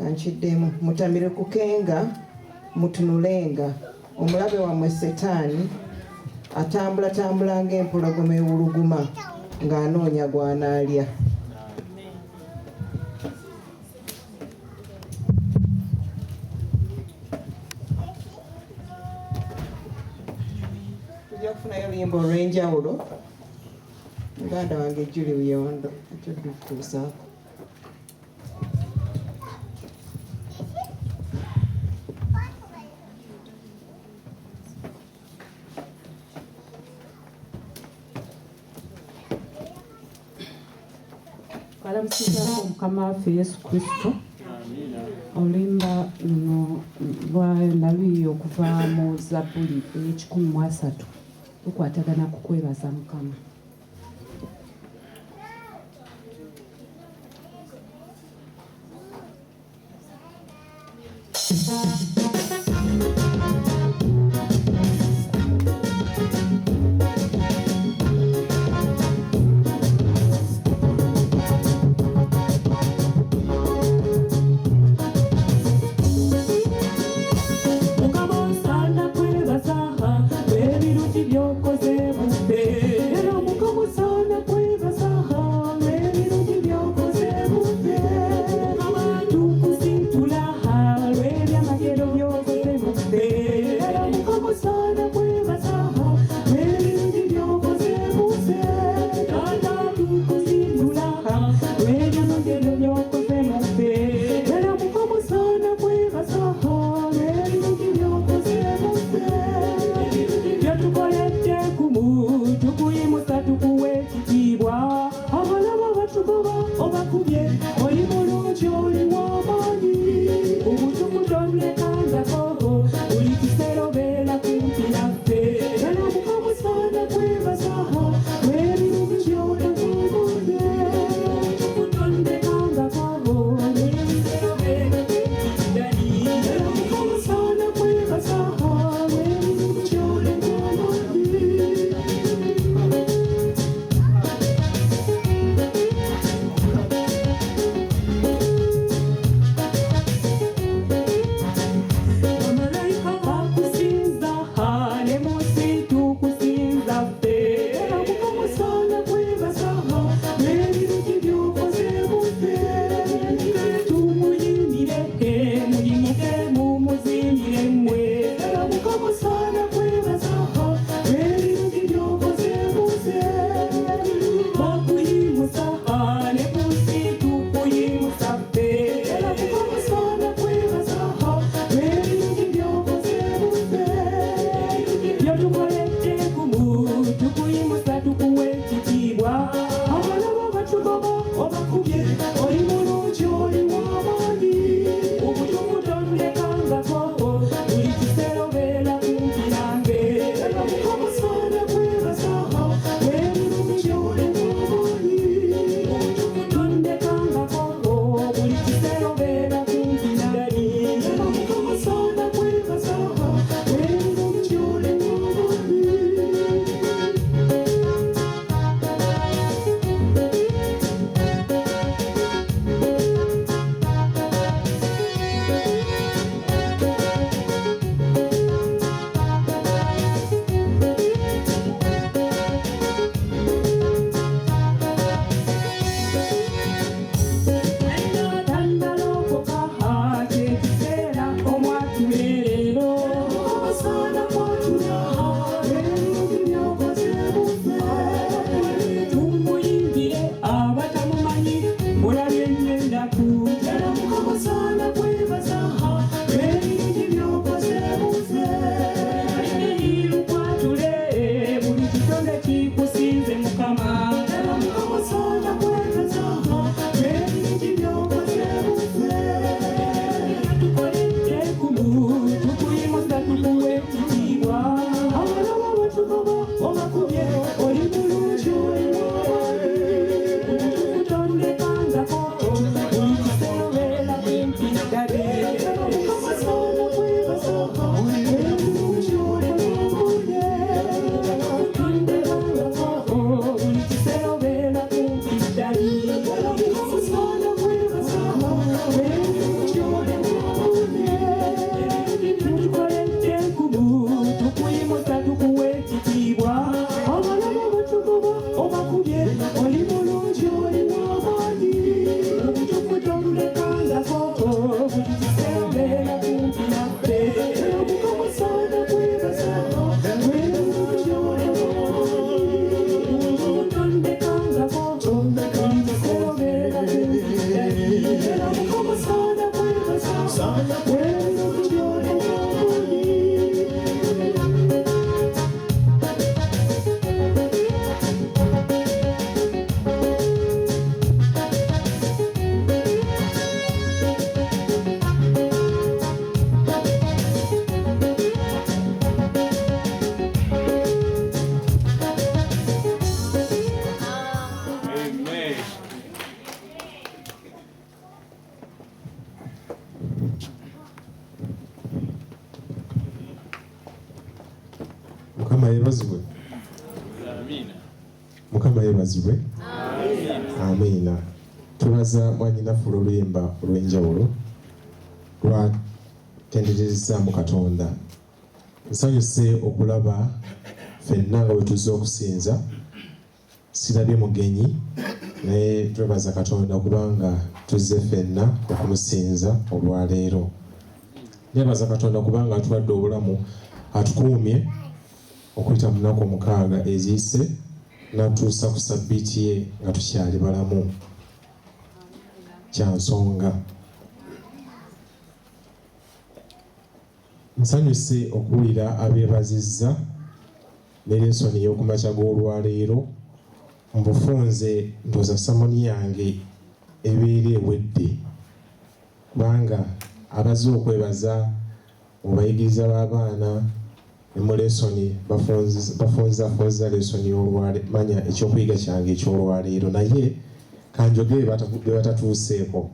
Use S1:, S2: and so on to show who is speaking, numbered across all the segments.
S1: kankiddemu mutamire kukenga mutunulenga omulabe wammwe setaani atambula ng'empologoma ewuluguma ng'anoonya gwanaalya. Tujja kufunayo oluyimba olw'enjawulo. Muganda wange Julie Uyondo ekyo tukuusaako.
S2: Alamusizaako Mukama waffe Yesu Kristo. Oluyimba luno lwalabiyo okuva mu Zabbuli ey'ekikumi lukwatagana ku kwebaza Mukama.
S3: Mukama yebazibwe. Mukama yebazibwe. Amina. Tubaza mwanyinafu oluyimba olw'enjawulo lwatenderezza mu Katonda. Nsanyuse okulaba ffenna nga bwe tuzze okusinza. Sirabye mugenyi naye twebaza Katonda kubanga tuzze ffenna okumusinza olwaleero. Nebaza Katonda kubanga atuwadde obulamu, atukuumye okuyita mu nnaku 6 eziyise n'atuusa ku Ssabbiiti ye nga tukyali balamu. Kya nsonga. Nsanyuse okuwulira abeebazizza ne leesoni y'okumakya g'olwaleero. Mbufunze ndooza samoni yange ebeera ewedde kubanga abazze okwebaza mu bayigiriza b'abaana ne mu leesoni bafunza leesoni y'olwaleero, manya ekyokuyiga kyange eky'olwaleero, naye kanjogere be batatuuseeko.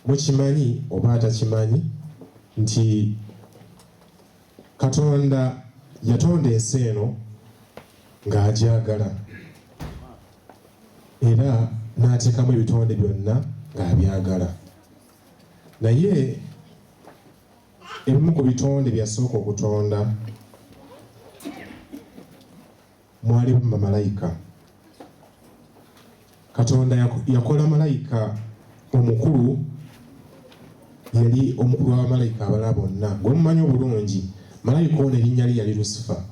S3: Mukimanyi oba atakimanyi nti Katonda yatonda ensi eno ng'agyagala era n'ateekamu ebitonde byonna ng'abyagala. Naye ebimu ku bitonde byasooka okutonda mwalimu bamalayika. Katonda yakola malayika omukulu, yali omukulu w'abamalayika abalala bonna. Gwe mumanyi obulungi, malayika ono erinnya lye yali Lusifa.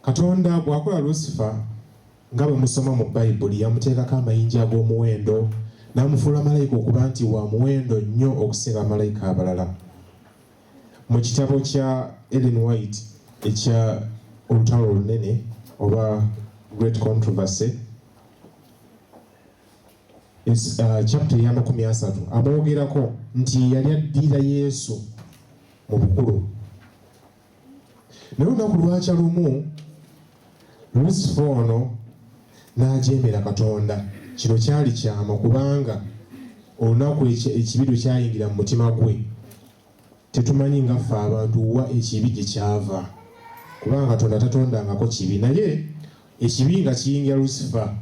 S3: Katonda bw'akola Lusifa, nga bwe musoma mu Bayibuli, yamuteekako amayinja ag'omuwendo n'amufuula malayika okuba nti wa muwendo nnyo okusinga bamalayika abalala. Mu kitabo kya Ellen White ekya Olutalo Olunene oba Great Controversy, chapter ya 30 amwogerako nti yali addira Yesu mu bukulu. Naye olunaku lwakya lumu Lusifa ono n'ajeemera Katonda. Kino kyali kyama kubanga olunaku ekibi lwe kyayingira mu mutima gwe, tetumanyi nga ffe abantu wa ekibi gye kyava, kubanga Katonda tatondangako kibi. Naye ekibi nga kiyingira Lusifa.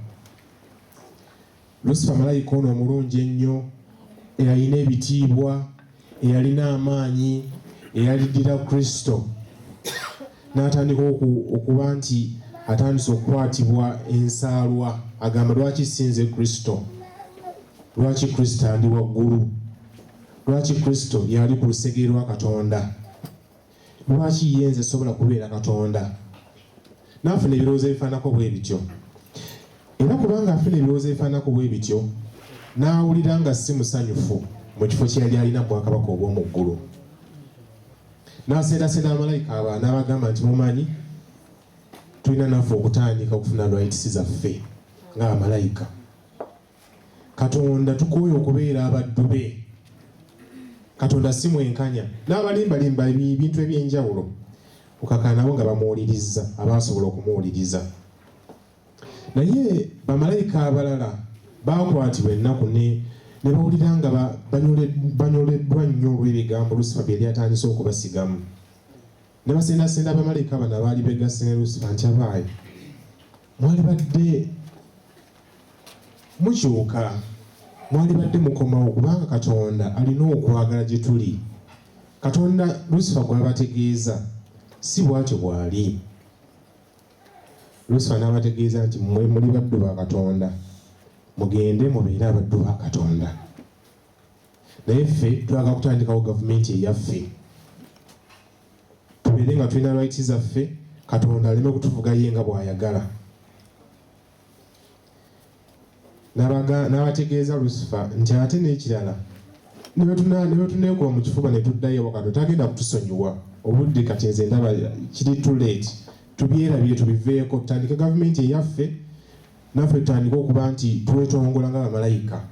S3: Lusifa malayika ono omulungi ennyo, eyalina ebitiibwa, eyalina amaanyi, eyaliddira Kristo, n'atandika okuba nti atandise okukwatibwa ensaalwa. Agamba, lwaki sinze Kristo? Lwaki Kristo andi waggulu? Lwaki Kristo yali ku lusegere lwa Katonda? Lwaki yenze sobola kubeera Katonda? N'afuna ebirowoozo ebifaanako bwe bityo. Era kubanga afuna ebirowoozo ebifaanako bwe bityo, n'awulira nga si musanyufu mu kifo kye yali alina bwakabaka obw'omu ggulu. N'asendasenda abamalayika aba n'abagamba nti, mumanyi tulina naffe okutandika okufuna rights zaffe ng'abamalayika. Katonda tukooye okubeera abaddu be. Katonda si mwenkanya. N'abalimbalimba ebintu eby'enjawulo okakana nabo nga bamuwuliriza, abaasobola okumuwuliriza. Naye bamalayika abalala baakwatibwa ennaku ne bawulira nga banyoleddwa nnyo olw'ebigambo Lusifa bye yali atandise okubasigamu. Ne basendasenda abamalayika bano abaali beegasse ne Lusifa nti, abaayi, mwali badde mukyuka, mwali badde mukomawo kubanga Katonda alina okwagala gye tuli. Katonda Lusifa gw'abategeeza si bw'atyo bw'ali. Lusifa n'abategeeza nti mmwe muli baddu ba Katonda, mugende mubeere abaddu ba Katonda. Naye ffe twagala kutandikawo gavumenti eyaffe, tubeere nga tulina rights zaffe, Katonda aleme kutuvuga ye nga bw'ayagala. N'abategeeza Lusifa nti ate n'ekirala, ne bwe tuneekuba mu kifuba ne tuddayo waka tagenda kutusonyiwa. Obudde kati nze ndaba kiri too late. Tubyerabire, tubiveeko, tutandike gavumenti eyaffe, naffe tutandike okuba nti twetongola nga bamalayika.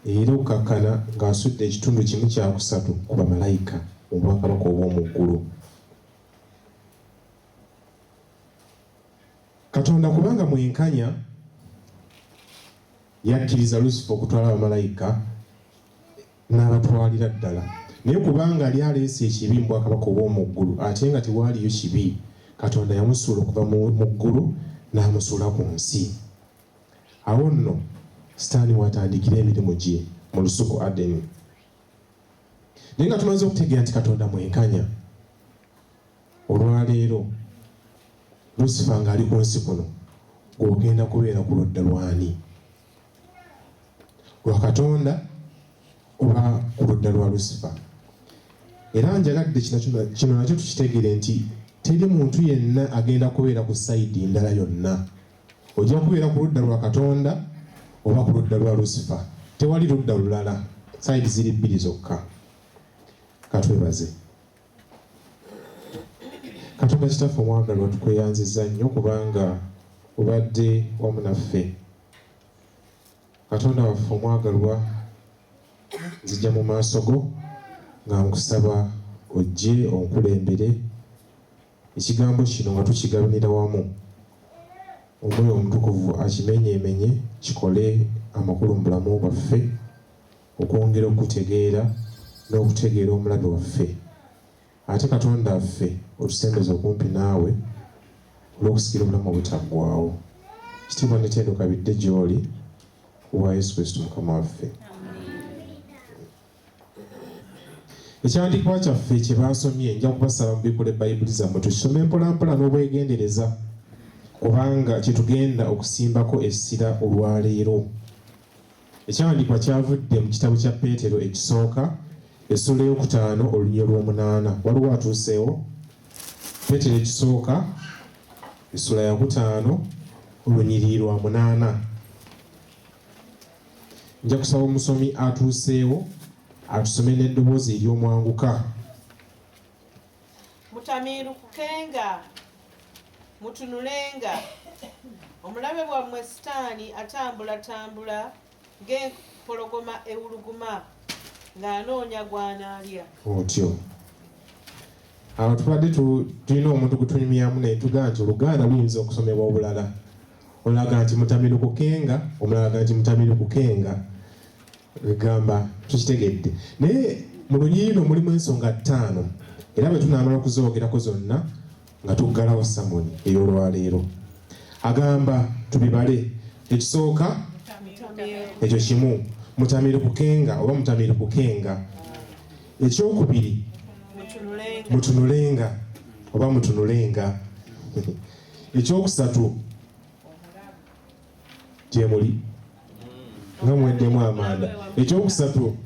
S3: Era okukakkana ng'asudde ekitundu kimu kya 3 ku bamalayika mu bwakabaka obw'omu ggulu. Katonda kubanga mwenkanya, yakkiriza Lusifa okutwala abamalayika n'abatwalira ddala. naye kubanga ali aleese ekibi mu bwakabaka obw'omu ggulu ate nga tewaaliyo kibi, Katonda yamusuula okuva mu ggulu n'amusuula ku nsi. Awo nno Sitaani watandikira emirimu gye mu lusuku Adeni. Naye nga tumaze okutegeera nti Katonda mwenkanya, olwaleero Lusifa ng'ali ku nsi kuno gw'ogenda kubeera ku ludda lwani? Lwa Katonda oba ku ludda lwa Lusifa? Era njagadde kino nakyo tukitegeere nti teri muntu yenna agenda kubeera ku sayidi ndala yonna. Ojja kubeera ku ludda lwa Katonda oba ku ludda lwa Lusifa. Tewali ludda lulala, sayidi ziri bbiri zokka. Katwebaze. Katonda Kitaffe omwagalwa, tukweyanziza nnyo kubanga obadde wamu naffe. Katonda waffe omwagalwa, nzija mu maaso go nga nkusaba ojje onkulembere ekigambo kino nga tukigabanira wamu. Omwoyo Omutukuvu akimenyeemenye kikole amakulu mu bulamu bwaffe, okwongera okutegeera n'okutegeera omulabe waffe. Ate Katonda waffe otusembeze okumpi naawe olw'okusikira obulamu obutaggwaawo. Kitiibwa n'ettendo kabidde gy'oli, wa Yesu Kristo Mukama waffe. Ekyandiikibwa kyaffe kye baasomye nja kubasaba mubikule Bayibuli zammwe tukisome mpolampola n'obwegendereza, kubanga kyetugenda okusimbako essira olwaleero. Ekyandiikibwa kyavudde mu kitabo kya Peetero ekisooka essula ey'okutaano olunyiriri lw'omunaana. Waliwo atuuseewo? Peetero ekisooka essula ya kutaano olunyiriri lwa munaana. Nja kusaba omusomi atuuseewo atusome n'eddoboozi ery'omwanguka.
S4: Mutamiirukenga, mutunulenga, omulabe bwammwe Sitaani atambulatambula ng'empologoma ewuluguma ng'anoonya gw'anaalya.
S3: Otyo. Awo tubadde tulina omuntu gutunyumyamu naye tugaa nti Oluganda luyinza okusomebwa obulala. Olaga nti mutamiirukenga, omulala aga nti mutamiirukenga. Egamba tukitegedde. Naye mu lunyiriri mulimu ensonga 5 era bwe tunaamala okuzoogerako zonna nga tuggalawo samoni ey'olwaleero. Agamba tubibale. Ekisooka ekyo kimu, mutamiirukenga oba mutamiirukenga. Ekyokubiri mutunulenga oba mutunulenga. Ekyokusatu gye muli nga mweddemu amanda. Ekyokusatu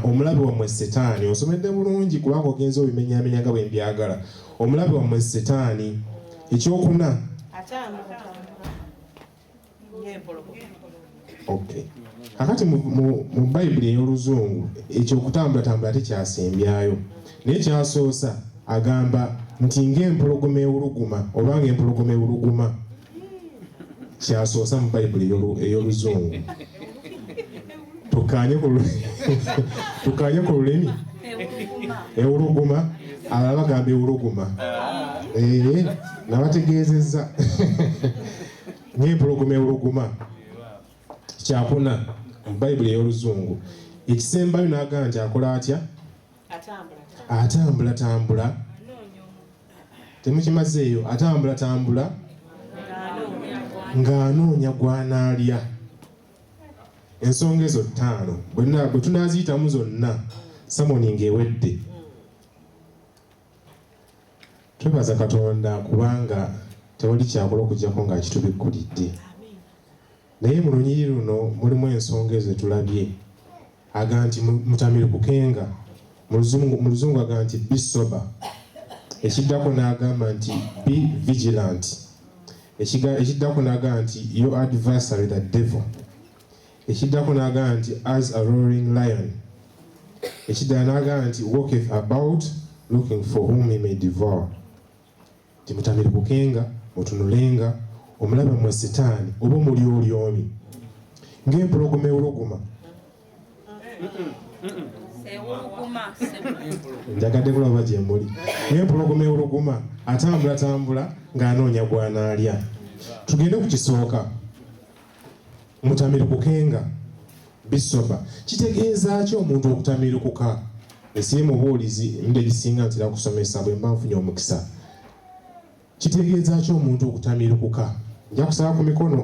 S3: omulabe wammwe Setaani. Osomedde bulungi kubanga ogenza obimenyamenya nga bwe mbyagala. Omulabe wammwe Setaani. Ekyokuna okay. Kakati mu Bayibuli ey'Oluzungu ekyokutambula tekyasembyayo, naye kyasoosa agamba nti ng'empologoma ewuluguma oba ng'empologoma ewuluguma. Kyasoosa mu Bayibuli ey'Oluzungu. Tukanye ku lulimi ewuluguma, abalala bagamba ewuluguma. Nabategeezezza ng'empologoma ewuluguma. Kyakuna mu Bayibuli ey'Oluzungu. Ekisembayo n'agamba nti akola atya? Atambulatambula. Temukimazeeyo? Atambulatambula ng'anoonya gw'anaalya. Ensonga ezo 5 bwe tunaaziyitamu zonna samoni ng'ewedde. Twebaza Katonda kubanga tewali kyakola okuggyako ng'akitubikkulidde. Naye mu lunyiriri luno mulimu ensonga ezo tulabye. Aga nti mutamiirukenga, mu Luzungu aga nti be sober. Ekiddako n'agamba nti be vigilant. Ekiddako n'agamba nti your adversary the devil. Ekiddako n'agamba nti as a roaring lion. Ekiddala n'agamba nti walketh about looking for whom he may devour. Mutamiirukenga, mutunulenga, omulabe mmwe Setaani oba muli oli omi ng'empologoma ewuluguma. Njagadde kulaba gye muli. Ng'empologoma ewuluguma atambulatambula ng'anoonya gw'anaalya. Tugende ku kisooka. Mutamiirukenga bisoba kitegeeza ki omuntu okutamirukuka esiye mubuulizi nde gisinga ntera kusomesa bwe mba nfunye omukisa kitegeeza ki omuntu okutamirukuka nja kusaba ku mikono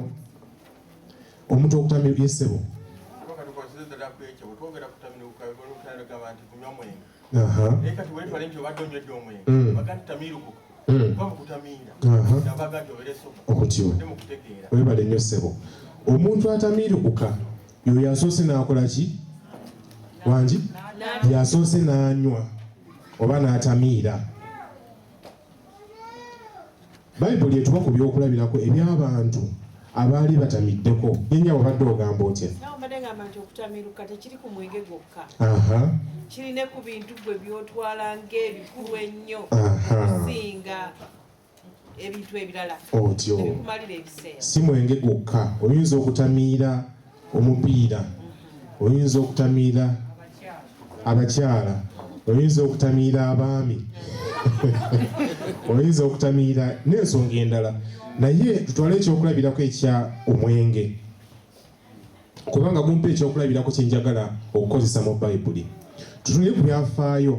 S3: omuntu okutamiruka yesebo okutyo webale nnyo ssebo omuntu atamirukuka yoyo yasoose n'akola ki wangi yasoose n'anywa oba n'atamiira bayibuli etuwa ku byokulabirako eby'abantu abaali batamiddeko yennya wabadde ogamba otya
S4: nawombadde ngamba nti okutamiruka tekiri ku mwenge gwokka kiri ne ku bintu gwe byotwala ng'ebikulu ennyo okusinga ebintu ebirala
S3: otyo
S4: ebikumalira ebiseera
S3: si mwenge gwokka oyinza okutamiira omupiira oyinza okutamiira abakyala oyinza okutamiira abaami oyinza okutamiira n'ensonga endala naye tutwale ekyokulabirako ekya omwenge kubanga gumpa ekyokulabirako kyenjagala okukozesa mu bayibuli tutunire ku byafaayo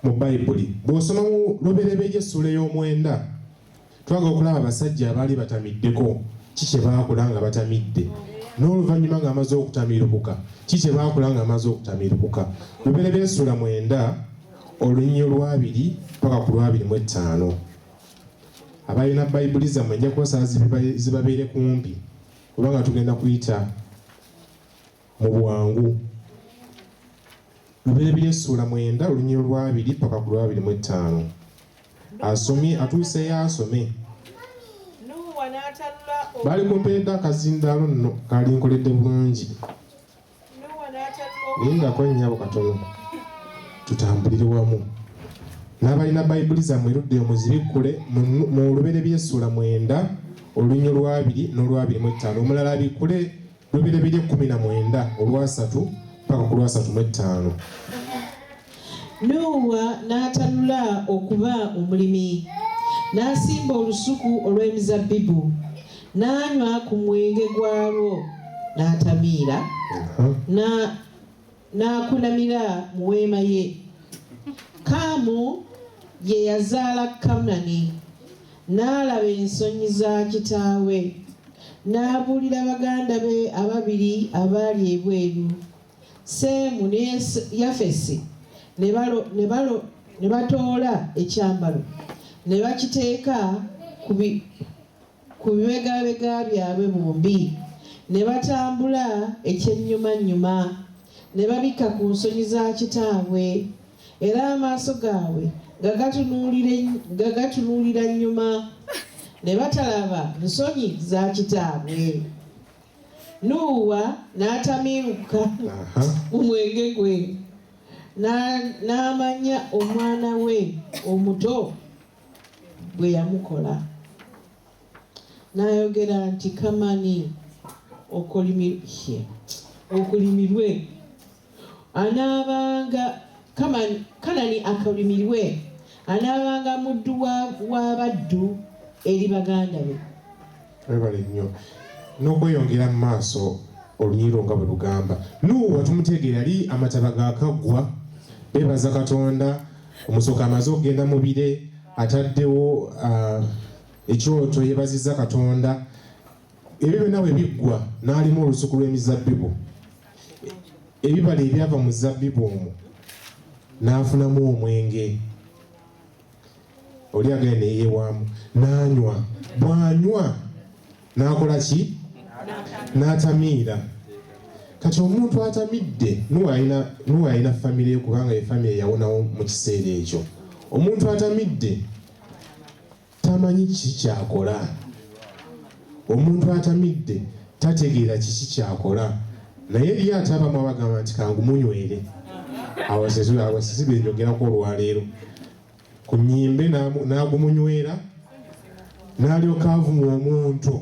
S3: mu bayibuli bw'osoma mu Lubereberye essula ey'omwenda twagala okulaba abasajja abaali batamiddeko ki kye baakola nga batamidde n'oluvannyuma ng'amaze okutamirukuka ki kye baakola ng'amaze okutamirukuka Lubereberye essula 9 olunyiriri lwa 2 paka ku lwa 25 abalina bayibuli zammwe nja kubasaba zibabeere kumpi kubanga tugenda kuyita mu bwangu Lubereberye essula 9 olunyiriri lwa 2 paka ku lwa 25 asomye atuuseyo asome
S4: Nuuwa n'atalula
S3: bali kumpeedde akazindaalo nno kalinkoledde bulungi
S4: Nuuwa n'atalula
S3: yingako nnyabo katono tutambulire wamu n'abalina bayibuli zammwe erudde omuzibikkule mu Lubereberye essula 9 olunyiriri lwa 2 n'olwa 25 omulala abikkule Lubereberye 19 olwa 3 paka ku lwa 35
S1: Nuuwa n'atanula okuba omulimi n'asimba olusuku olw'emizabbibu n'anywa ku mwenge gwalwo n'atamiira n'akunamira mu weema ye Kaamu ye yazaala Kamani n'alaba ensonyi za kitaawe n'abuulira baganda be ababiri abaali ebweru Seemu ne Yafesi ne batoola ekyambalo ne bakiteeka ku bibegabega byabwe bombi ne batambula ekyennyumannyuma ne babika ku nsonyi za kitaabwe era amaaso gaabwe gagatunuulira nnyuma ne batalaba nsonyi za kitaabwe Nuuwa n'atamiruka mu mwenge gwe n'amanya omwana we omuto bwe yamukola n'ayogera nti Kamani okolimirwe anaabanga Kanani akolimirwe anaabanga muddu w'abaddu eri baganda be
S3: webale nnyo n'okweyongera mu maaso olunyiriro nga bwe lugamba Nuuwa tumutegeera yali amataba gaakaggwa beebaza Katonda omusooka amaze okugenda mu bire ataddewo ekyoto yeebazizza Katonda ebyo byonna bwe biggwa n'alimu olusuku lw'emizabbibu ebibala ebyava mu zabbibu omwo n'afunamu omwenge oli agenda neyeewaamu n'anywa bw'anywa n'akola ki n'atamiira kati omuntu atamidde Nuuwa alina famire kubanga ye famire yawonawo mu kiseera ekyo omuntu atamidde tamanyi kiki kyakola omuntu atamidde tategeera kiki kyakola naye eriyo atabamu abagamba nti kangumunywere awasisi benjogerako olwaleero ku nnyimbe n'agumunywera n'alyoka avuma omuntu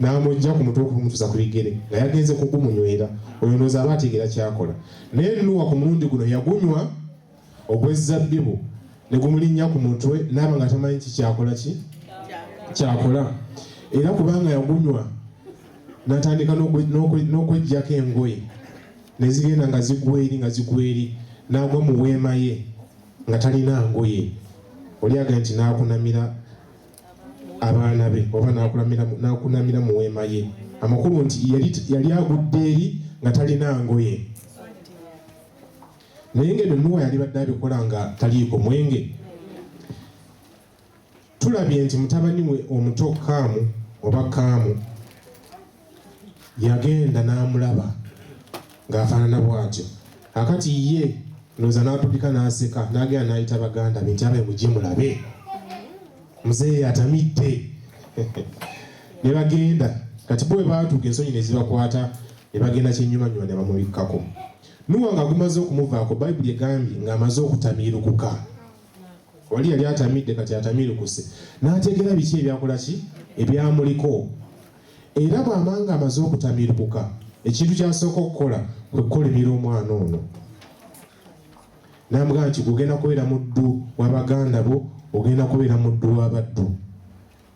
S3: n'amugja ku mutwe okumutuusa ku bigere nga yagenze kugumunywera oyo ndowooza aba ategeera kyakola naye Nuuwa ku mulundi guno yagunywa ogw'ezabbibu ne gumulinnya ku mutwe n'aba nga tamanyi ki kyakola era kubanga yagunywa n'atandika n'okweggyako engoye ne zigenda nga zigwa eri n'agwa mu weema ye nga talina ngoye. Oli aga nti n'akunamira abaana be oba n'akunamira mu weema ye, amakulu nti yali agudde eri nga talina ngoye. Naye ngeno Nuuwa yali badde abikola nga taliiko mwenge. Tulabye nti mutabani we omuto Kaamu oba Kaamu yagenda n'amulaba ng'afaanana bw'atyo. Akati ye noza n'atulika n'aseka n'agenda n'ayita baganda be nti abe mujje mulabe muzeeyi atamidde. Ne bagenda kati bwe baatuuka ensonyi ne zibakwata ne bagenda kyennyumanyuma ne bamubikkako. Nuuwa nga gumaze okumuvaako, Bayibuli egambye ng'amaze okutamiirukuka. Wali yali atamidde kati atamiirukuse. N'ategeera biki ebyakola ki ebyamuliko. Era bw'amanga amaze okutamiirukuka, ekintu ky'asooka okukola kwe kukolimira omwana ono. N'amugamba nti ogenda kubeera muddu wa baganda bo, ogenda kubeera muddu w'abaddu.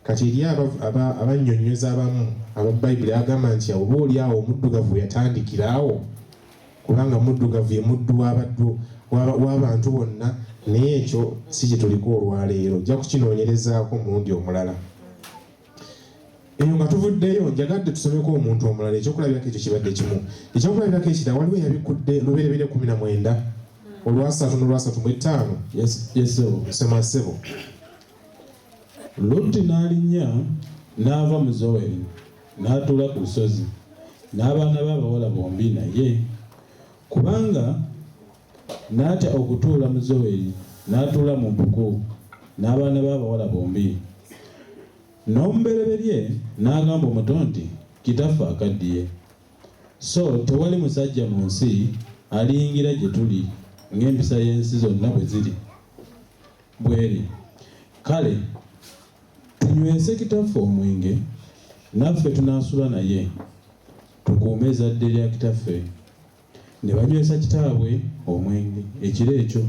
S3: Kati eri abannyonnyozi abamu aba Bayibuli agamba nti oba oli awo omuddugavu yatandikiraawo, kubanga muddugavu ye muddu w'abaddu w'abantu bonna, naye ekyo si kye tuliko olwaleero. Ojja kukinoonyerezaako omulundi omulala. Eyo nga tuvuddeyo njagadde tusomeko omuntu omulala. Ekyokulabirako ekyo kibadde kimu. Ekyokulabirako ekirala waliwo eyabikkudde Lubereberye 19 olwasatu n'olwasatu mu 5.
S5: Yes,
S3: sema ssebo.
S5: Lutti n'alinnya n'ava mu Zoweri n'atuula ku lusozi n'abaana b'abawala bombi naye, kubanga n'atya okutuula mu Zoweri n'atuula mu mpuku n'abaana b'abawala bombi. N'omubereberye n'agamba omuto nti, kitaffe akaddiye, so tewali musajja mu nsi aliyingira gye tuli ng'empisa y'ensi zonna bwe ziri bweri. Kale tunywese kitaffe omwenge, naffe tunaasula naye, tukuume ezzadde lya kitaffe. Ne banywesa kitaabwe omwenge ekiro ekyo.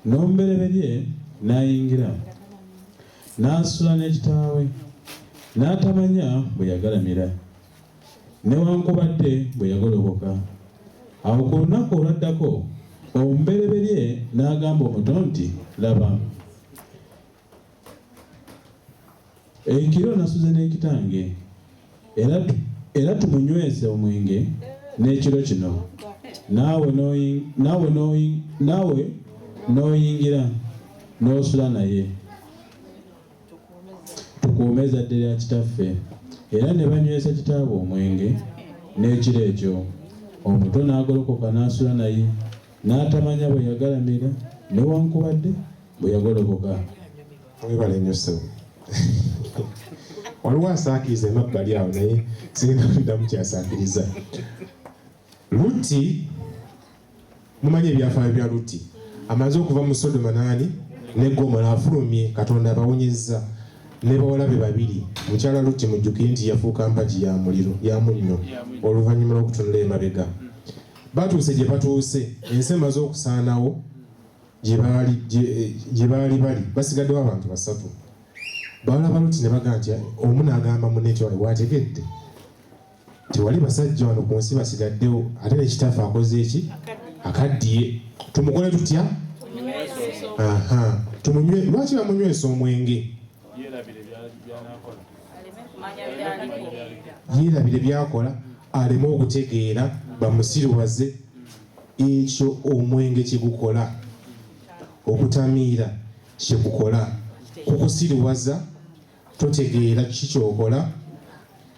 S5: N'omubereberye n'ayingira n'asula ne kitaawe, n'atamanya bwe yagalamira newankubadde bwe yagolokoka. Awo ku lunaku olwaddako omubereberye n'agamba omuto nti, laba, ekiro nasuze n'ekitange, era tumunywese omwenge n'ekiro kino, naawe n'oyingira n'osula naye, tukuume ezzadde lya kitaffe. Era ne banywesa kitaabwe omwenge n'ekiro ekyo. Omuto n'agolokoka n'asula naye, n'atamanya bwe yagalamira newankubadde bwe yagolokoka.
S3: Webale nnyo ssebo. Waliwo asaakiriza emabbali awo naye sirina kuddamu kyasaakiriza. Lutti, mumanyi ebyafaayo bya Lutti. Amaze okuva mu Sodoma ne Gomora, afulumye, Katonda abawonyezza ne bawala be babiri. Mukyala Lutti mujjukire nti yafuuka mpagi ya muliro ya munnyo oluvannyuma lw'okutunula emabega. Batuuse gye batuuse, ensi emaze okusaanawo gye baali bali, basigaddewo abantu 3. Bawala ba Lutti ne bagamba nti omu n'agamba munne nti wategedde tewali basajja wano ku nsi basigaddewo, ate ne kitaffe akoze eki akaddiye, tumukole tutya? Tumunywe. Lwaki bamunywesa omwenge? Yeerabire byakola, aleme okutegeera, bamusiriwaze ekyo omwenge kyegukola. Okutamiira kyekukola kukusiriwaza, totegeera kiki kyokola,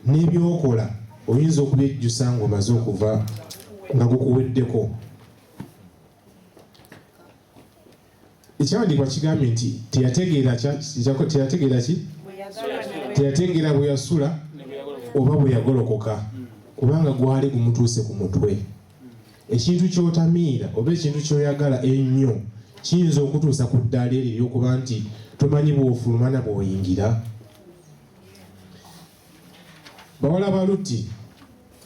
S3: n'ebyokola oyinza okubyejjusa ng'omaze okuva nga gukuweddeko. Ekyawandiikibwa kigambye nti teyategeera ki? Teyategeera bwe yasula oba bwe yagolokoka, kubanga gwali gumutuuse ku mutwe. Ekintu ky'otamiira oba ekintu ky'oyagala ennyo kiyinza okutuusa ku ddaala eryo ery'okuba nti tomanyi bw'ofuluma na bw'oyingira. Bawala ba Lutti,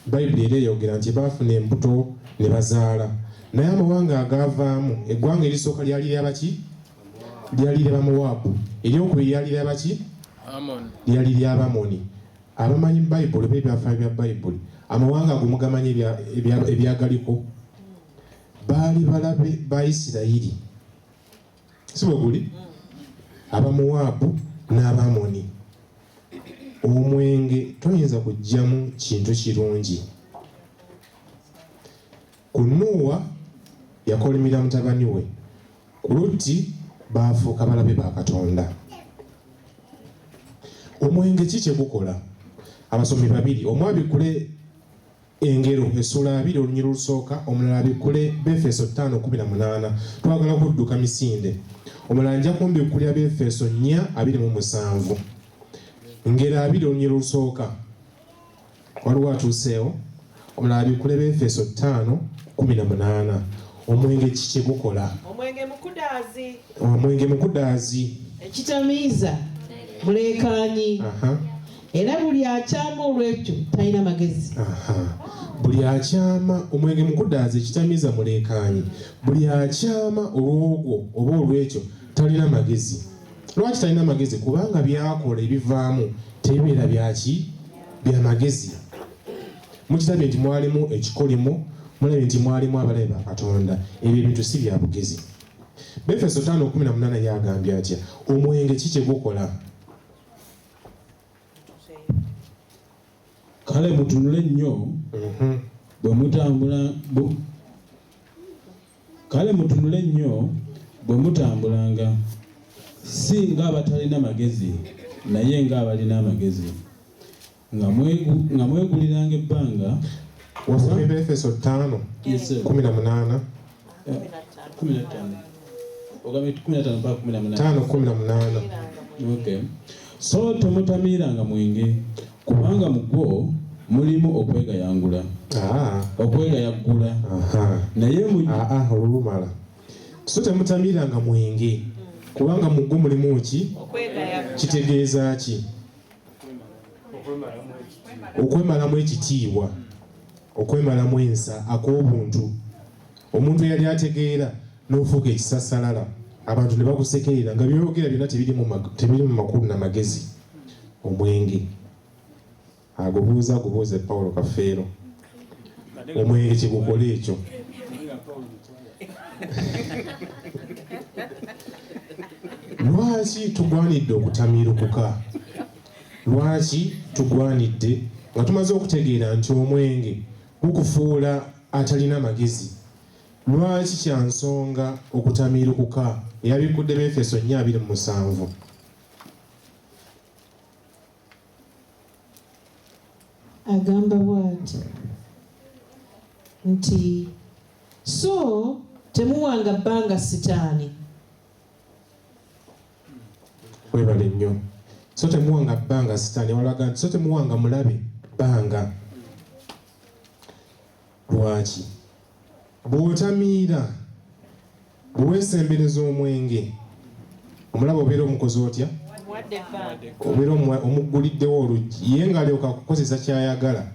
S3: Bayibuli era eyogera nti baafuna embuto ne bazaala, naye amawanga agaavaamu, eggwanga erisooka lyali ly'abaki? Lyali ly'Abamowaabu. Eryokubiri lyali ly'abaki? Lyali ly'Abamoni. abamanyi bayibuli oba ebyafaayo bya bayibuli amawanga ago mugamanyi ebyagaliko baali balabe ba Isirayiri si bwe guli abamuwaabu n'abamoni. Omwenge toyinza kujjamu kintu kirungi. Ku Nuuwa yakolimira mutabani we, ku Lutti baafuuka balabe ba Katonda. Omwenge ki kye gukola? Abasomi babiri, omu abikkule Engero essula 2 olunyiriri olusooka, omulala abikkule Befeso 5:18. Twagala kudduka misinde. Omulala nja kumbikkulya Befeso 4:27. Ngero 2 olunyiriri olusooka waliwo atuuseewo, omulala abikkule Befeso 5:18. Omwenge ki kye gukola?
S4: Omwenge mukudaazi.
S3: Omwenge mukudaazi.
S1: Ekitamiiza mulekaanyi. Era buli akyama olw'ekyo talina magezi.
S3: Buli akyama omwenge mukudaazi ekitamiiza mulekaanyi. Buli akyama olw'ogwo oba olw'ekyo talina magezi. Lwaki talina magezi? Kubanga byakola ebivaamu tebibeera byaki bya magezi. Mukirabye nti mwalimu ekikolimo, mulabye nti mwalimu abalabe ba Katonda. Ebyo ebintu si bya bugezi. Befeso 5:18 yagambye atya? Omwenge ki kye gukola?
S5: Kale mutunule nnyo bwe mutambula kale mutunule nnyo bwe mutambulanga, si ng'abatalina magezi naye ng'abalina amagezi, nga mweguliranga ebbanga.
S3: Wasomye Befeso 5:18. 5:18.
S5: Okay. So temutamiiranga mwenge, kubanga mu gwo mulimu okwegayangula. Okwegayagula. Naye
S3: olulumala. So temutamiiranga mwenge, kubanga mu gwo mulimu ki? Kitegeeza ki? Okwemalamu ekitiibwa, okwemalamu ensa ak'obuntu. Omuntu yali ategeera n'ofuuka ekisassalala, abantu ne bakusekerera nga byogera byonna tebiri mu makulu na magezi. Omwenge agubuuze Paulo Kafeero. Omwenge kigukola ekyo. Lwaki tugwanidde okutamiirukuka? Lwaki tugwanidde nga tumaze okutegeera nti omwenge gukufuula atalina magezi? Lwaki kya nsonga okutamiirukuka? Yabikkudde Befeso 4:27.
S1: Agamba bw'ati nti so temuwanga bbanga Sitaani.
S3: Webale nnyo. So temuwanga bbanga Sitaani. Walaga nti so temuwanga mulabe bbanga. Lwaki? Bw'otamiira, bweweesembereza omwenge, omulaba obeera omukozi otya? Obeera omugguliddewo oluggi, ye ng'alyoka akukozesa ky'ayagala.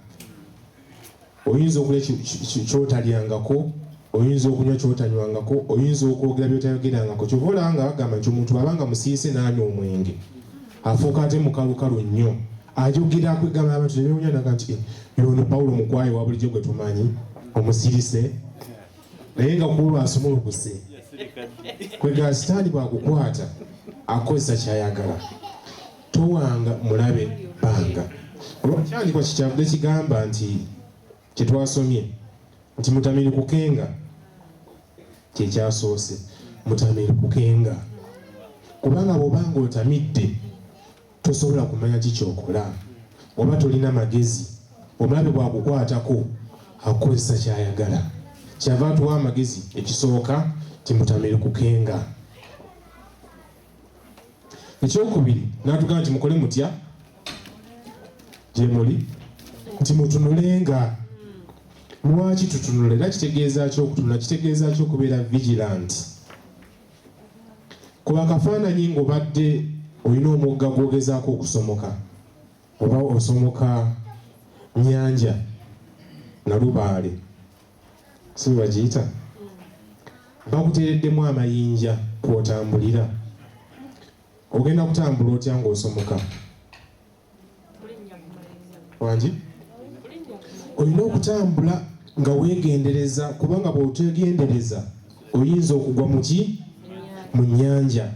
S3: Oyinza okulya ky'otalyangako, oyinza okunywa ky'otanywangako, oyinza okwogera by'otayogerangako. Kyova olaba nga bagamba nti omuntu abanga musiise n'anywa omwenge afuuka ate mukalukalu nnyo, ayogera akwegamba abantu ne beewuunya nti ono Pawulo mukwayi wa bulijjo gwe tumanyi, omusirise. Naye nga kulwasumulukuse kwegala Sitaani bw'akukwata akozesa ky'ayagala. Towanga mulabe bbanga. Olwakyandikwa kikyavudde kigamba nti kye twasomye nti mutamiirukukenga, kyekyasoose. Mutamiirukukenga kubanga bw'obanga otamidde tosobola kumanya ki kyokola, oba tolina magezi. Omulabe bw'akukwatako akozesa ky'ayagala. Kyava atuwa amagezi. Ekisooka timutamiirukukenga. Ekyokubiri n'atugamba nti mukole mutya gye muli, nti mutunulenga. Lwaki tutunula? Era kitegeeza ki okutunula? Kitegeeza ki okubeera vigilant. Kuba akafaananyi ng'obadde olina omugga gw'ogezaako okusomoka, oba osomoka nnyanja na lubaale, si bagiyita, bakuteereddemu amayinja kw'otambulira. Ogenda kutambula otya ng'osomoka? wangi olina okutambula nga weegendereza, kubanga bw'otegendereza oyinza okugwa mu nnyanja.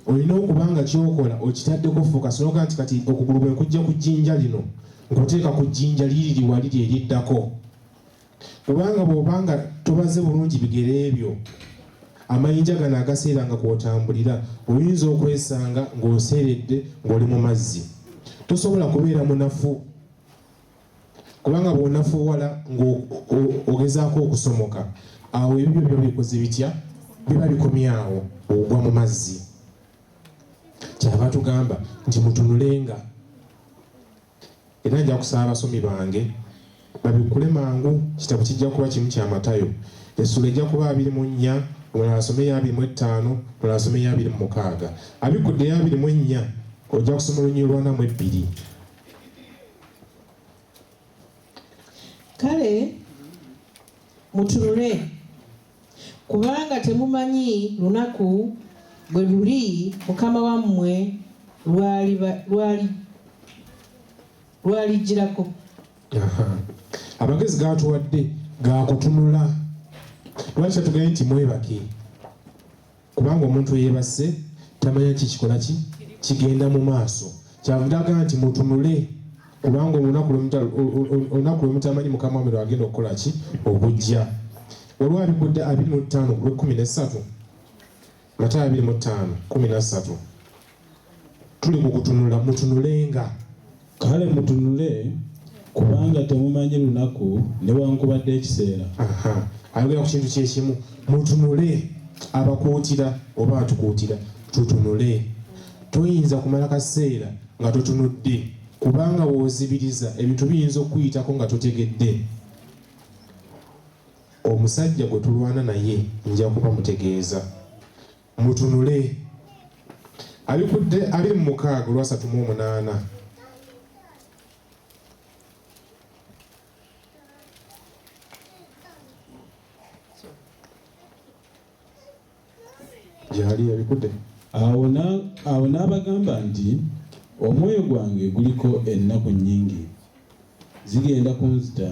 S3: Olina okubanga kyokola okitaddeko focus, noga nti kati okugulu bwe nkujja ku jjinja lino nkuteeka ku jjinja liri wali lyeriddako. Kubanga bw'obanga tobaze bulungi bigere ebyo, amayinja gano agaseera nga kw'otambulira oyinza okwesanga ng'oseeredde ng'oli mu mazzi. Tosobola kubeera munafu, kubanga bw'onafuwala ng'ogezaako okusomoka, awo ebyo biba bikoze bitya? Biba bikomyawo, ogwa mu mazzi. Kyava tugamba nti mutunulenga. Era nja kusaba abasomi bange babikule mangu, kitabo kijja kuba kimu kya Matayo. Essula ejja kuba 24, omulala asome 25, omulala asome 26. Abikudde 24 ojja kusoma Olunyiri lwa 42.
S1: Kale mutunule, kubanga temumanyi lunaku bwe luli Mukama wammwe lwalijjirako.
S3: Amagezi gatuwadde gakutunula. Lwaki tugaye nti mwebake? Kubanga omuntu yeebase tamanya kikikola kigenda mu maaso. Kyavudaga nti mutunule, kubanga olunaku lwe mutamanyi Mukama wammwe lwagenda okukola ki? Okujja. Waliwo abikudde 25:13. Matayo 25:13. Tuli ku kutunula, mutunulenga.
S5: Kale mutunule, kubanga temumanyi lunaku newankubadde ekiseera.
S3: Ayogera ku kintu kyekimu. Mutunule, abakuutira oba atukuutira, tutunule. Toyinza kumala kaseera nga totunudde, kubanga bw'ozibiriza ebintu biyinza okuyitako nga totegedde. Omusajja gwe tulwana naye nja kuba mutegeeza. Mutunule. Abikudde 26:38. Gyali abikudde.
S5: Awo n'abagamba nti omwoyo gwange guliko ennaku nnyingi zigenda kunzita,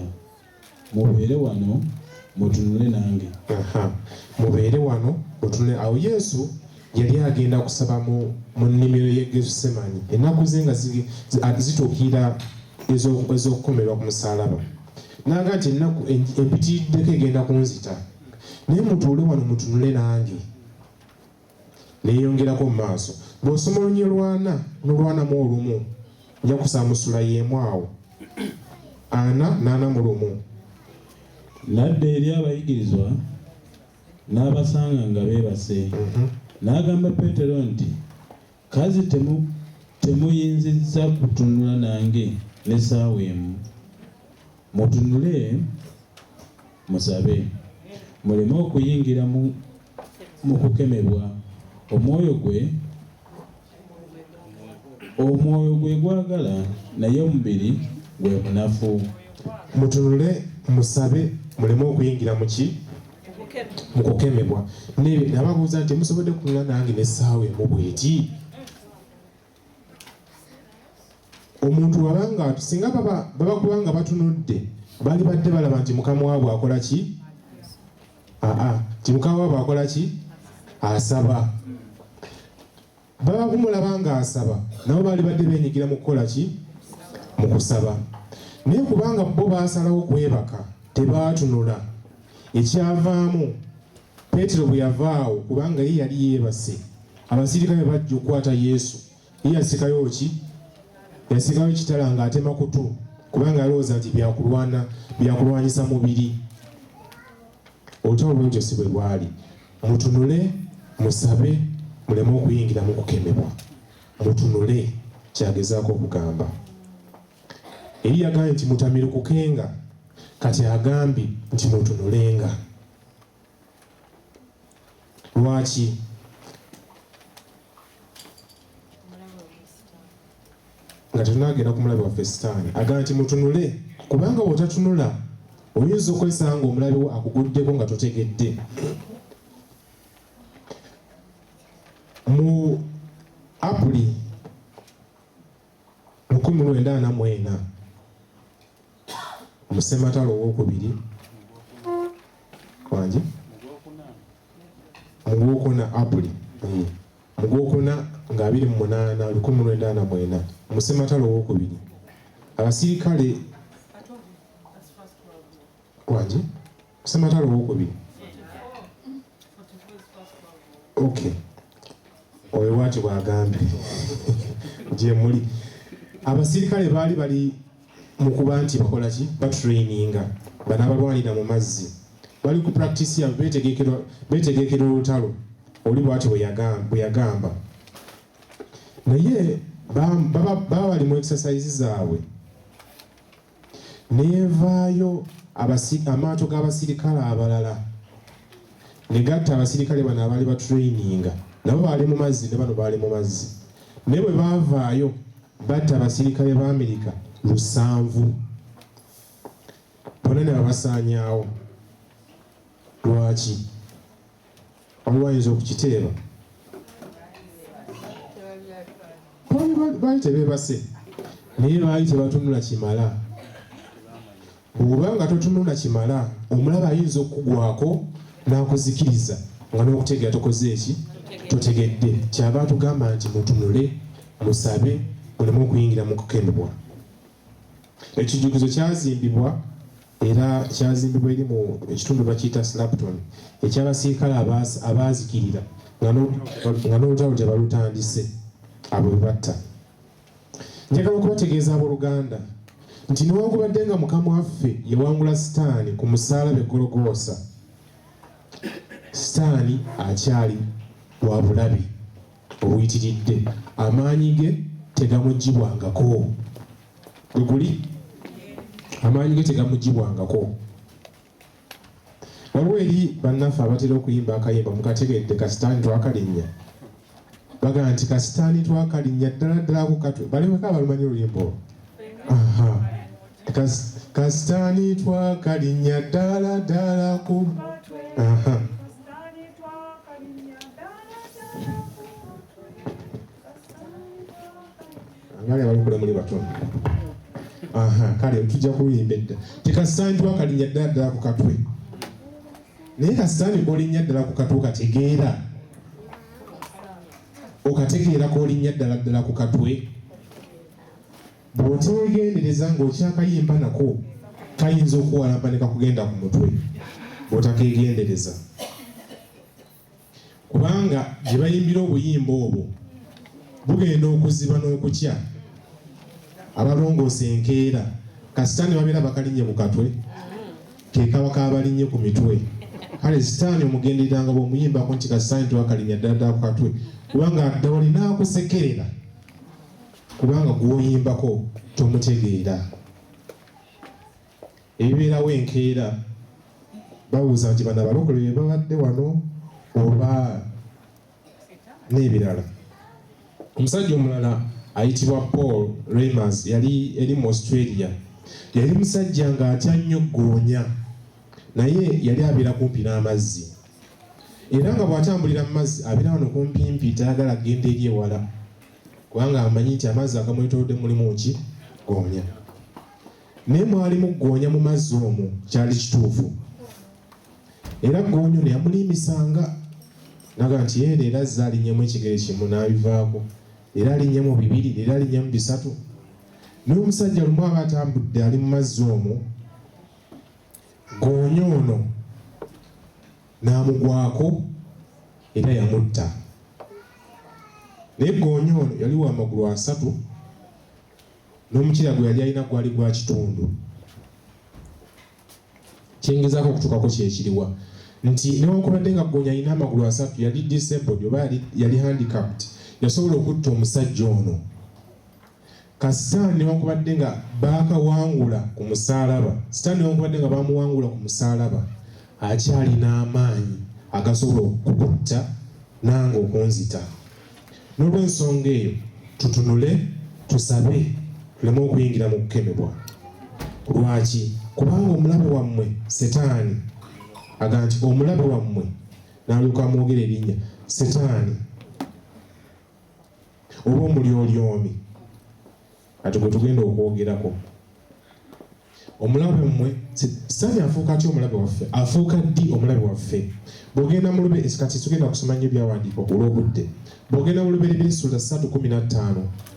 S5: mubeere wano mutunule nange.
S3: Mubeere wano mutunule. Awo Yesu yali agenda kusaba mu nnimiro y'e Gesusemani. Ennaku ze nga zituukira ez'okukomerwa ku musaalaba. N'aga nti ennaku empitiriddeko egenda kunzita, naye mutuule wano mutunule nange. Neeyongerako mu maaso. Bw'osoma Olunyiri lwa 4 n'olwa 41 nja kusaamusula y'emu awo. 4:41.
S5: N'adda eri abayigirizwa n'abasanga nga beebase. N'agamba Peetero nti, kazi temuyinzizza kutunula nange n'essaawa emu. Mutunule musabe, muleme okuyingira mu kukemebwa. Omwoyo gwe gwagala, naye omubiri gwe munafu.
S3: Mutunule musabe muleme okuyingira mu kukemebwa. Nababuuza nti musobodde kutunula nange n'essaawa emu bw'eti? Omuntu wabanga singa baba kubanga batunudde bali badde balaba nti Mukama waabwe akola ki? Ti Mukama waabwe akola ki? Asaba. Baba kumulaba nga asaba, nabo bali badde beenyigira mu kukola ki? Mu kusaba. Naye kubanga bo baasalawo kwebaka, tebaatunula. Ekyavaamu Peetero bwe yavaawo, kubanga ye yali yeebase, abasirikale bajja okukwata Yesu, ye yasikayo ki? Yasikayo kitala ng'atema kutu, kubanga yalowooza nti byakulwanyisa mubiri. Olutalo bwentyo si bwe lwali. Mutunule musabe muleme okuyingira mu kukemebwa. Mutunule kyagezaako okugamba. Eri yagambye nti mutamirukukenga, kati agambye nti mutunulenga. Lwaki? Nga tunagenda ku mulabe waffe Sitaani agamba nti mutunule, kubanga bw'otatunula oyinza okwesanga omulabe wo akuguddeko nga totegedde. Mu Apuli 1944 Musematalo owokubiri wangi mugwokuna April mugwokuna nga 28 1994 Musematalo owokubiri abasirikale wangi Musematalo owokubiri okay oyo wati bwagambe gye muli abasirikale baali bali mu kuba nti bakola ki batraininga bano abalwanira mu mazzi bali ku practice ya betegekera olutalo oli bwati bwe yagamba naye baba bali mu exercise zaabwe nevaayo amaato g'abasirikale abalala ne gatta abasirikale bano abaali batraininga nabo baali mu mazzi ne bano baali mu mazzi naye bwe baavaayo batta abasirikale ba Amerika 7 bonna ne babasaanyaawo. Lwaki? Waliwo ayinza okukiteeba? Baali tebeebase naye baali tebatunula kimala. Bw'oba nga totunula kimala omulaba ayinza okugwako n'akuzikiriza nga n'okutegeera tokoze eki totegedde. Kyava tugamba nti mutunule musabe muleme okuyingira mu kukemebwa. Ekijjukizo kyazimbibwa era kyazimbibwa eri mu ekitundu bakiyita Slapton eky'abasirikale abaazikirira nga n'olutalo tebalutandise abo bebatta. Njagala okubategeeza abooluganda nti newankubadde nga Mukama waffe yawangula Sitaani ku musaalaba e Gologoosa, Sitaani akyali wa bulabe obuyitiridde, amaanyi ge tegamugibwangako. Bwe guli amaanyi ge tegamugibwangako. Waliwo eri bannaffe abatera okuyimba akayimba mukategedde kasitaani twakalinnya, bagamba nti kasitaani twakalinnya ddala ddala ku katwe. Baleweka abalumanyi oluyimba kasitaani twakalinnya ddala ddala ku ngale balikule muli batono. Kale tujja kuyimba edda tekasitaani twakalinnya ddala ddala ku katwe. Naye kasitaani kolinnya ddala ku katwe okategeera kolinnya ddala ddala ku katwe. Bw'otegendereza ng'okyakayimba nako kayinza okuwalamba ne kakugenda ku mutwe bw'otakegendereza. Kubanga gye bayimbira obuyimba obwo bugenda okuziba n'okutya abalongoosa enkeera. Kasitaani babeera bakalinnye mu katwe ke kaba kabalinnye ku mitwe. Kale sitaani omugendereranga bw'omuyimbako nti kasitaani twakalinnya ddala ddala ku katwe kubanga adda wali n'akusekerera kubanga gw'oyimbako tomutegeera. Ebibeerawo enkeera babuuza nti bano abalokole be babadde wano oba n'ebirala. Omusajja omulala ayitibwa Paul Reimers yali eri mu Australia. Yali musajja ng'atya nnyo ggoonya naye yali abeera kumpi n'amazzi era nga bw'atambulira mu mazzi abeera wano kumpimpi tayagala genda eri ewala kubanga amanyi nti amazzi agamwetoolodde mulimu ki ggoonya. Naye mwalimu ggoonya mu mazzi omwo kyali kituufu era ggoonya ono yamulimisanga naga nti yeera era azze alinnyemu ekigere kimu n'abivaako era alinnyemu 2 era alinnyemu 3. Naye omusajja lumu aba atambudde ali mu mazzi omwo ggoonya ono n'amugwako era yamutta. Naye ggoonya ono yali wa magulu 3 n'omukira gwe yali alina gwali gwa kitundu. Kyengezaako okutuukako kyekiriwa nti newankubadde nga ggoonya alina amagulu 3 yali disabled oba yali handicapped yasobola okutta omusajja ono. Kasitaani newankubadde nga baakawangula ku musaalaba, Sitaani newankubadde nga bamuwangula ku musaalaba akyalina amaanyi agasobola okukutta nange okunzita. N'olw'ensonga eyo tutunule tusabe tuleme okuyingira mu kukemebwa. Lwaki? Kubanga omulabe wammwe Setaani aga nti omulabe wammwe n'alyoka amwogera erinnya Setaani oba omulyolyomi ati gwe tugenda okwogerako. omulabe mmwe sitaani afuuka atya omulabe waffe, afuuka ddi omulabe waffe. Bw'ogenda mu lube kati tugenda kusoma nnyo byawandiiko olw'obudde. Bw'ogenda mu Lubereberye Ssuula 3:15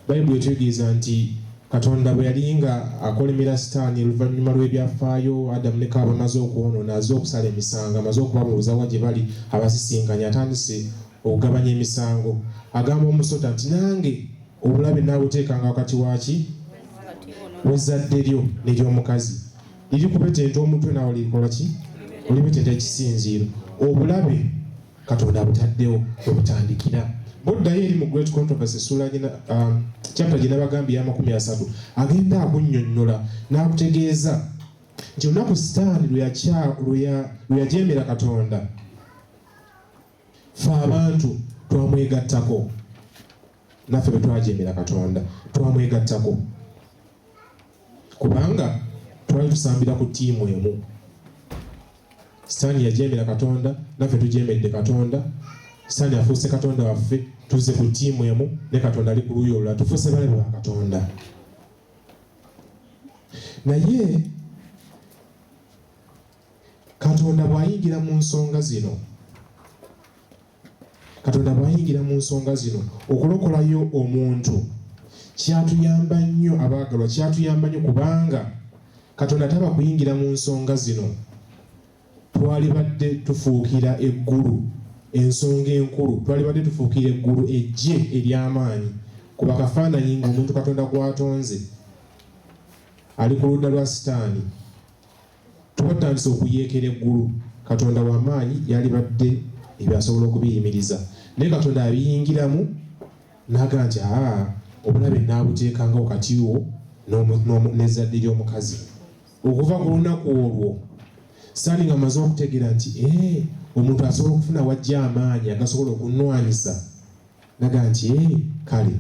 S3: Bayibuli etegeeza nti Katonda bwe yali nga akolimira Sitaani oluvannyuma lw'ebyafaayo Adamu ne Kaaba amaze okwonoona, amaze okusala emisango, amaze okubabuuza wa gye bali abasisinkanye, atandise okugabanya emisango. Agamba omusota nti nange obulabe naabuteekanga wakati waki w'ezzadde lyo n'ery'omukazi. Liri kubetenta omutwe naawe lirikola ki? Olibetenta ekisinziiro. Obulabe Katonda abutaddewo webutandikira. Boddayo eri mu Great Controversy Ssuula chapter gye nabagambye ya 30 agenda akunnyonnyola n'akutegeeza nti olunaku Sitaani lwe yajeemera Katonda, ffe abantu twamwegattako. Naffe bwe twajeemera Katonda twamwegattako, kubanga twali tusambira ku ttiimu emu. Sitaani yajeemera Katonda, naffe tujeemedde Katonda. Sitaani afuuse Katonda waffe, tuze ku ttiimu emu ne Katonda ali ku luuyi olulala, tufuuse balabe ba Katonda. Naye Katonda bw'ayingira mu nsonga zino, okulokolayo omuntu kyatuyamba nnyo abaagalwa, kyatuyamba nnyo kubanga Katonda taba kuyingira mu nsonga zino twalibadde tufuukira eggulu, ensonga enkulu, twalibadde tufuukira eggulu ejje ery'amaanyi, kuba kafaananyi ng'omuntu Katonda gw'atonze ali ku ludda lwa Sitaani. Twatandise okuyeekera eggulu, Katonda w'amaanyi yalibadde ebyasobola okubiyimiriza, naye Katonda abiyingiramu n'aga nti obulabe naabuteekanga wakati wo n'ezzadde ly'omukazi. Okuva ku lunaku olwo Sitaani ng'amaze okutegeera nti omuntu asobola okufuna wajja amaanyi agasobola okunnwanyisa, naga nti kale.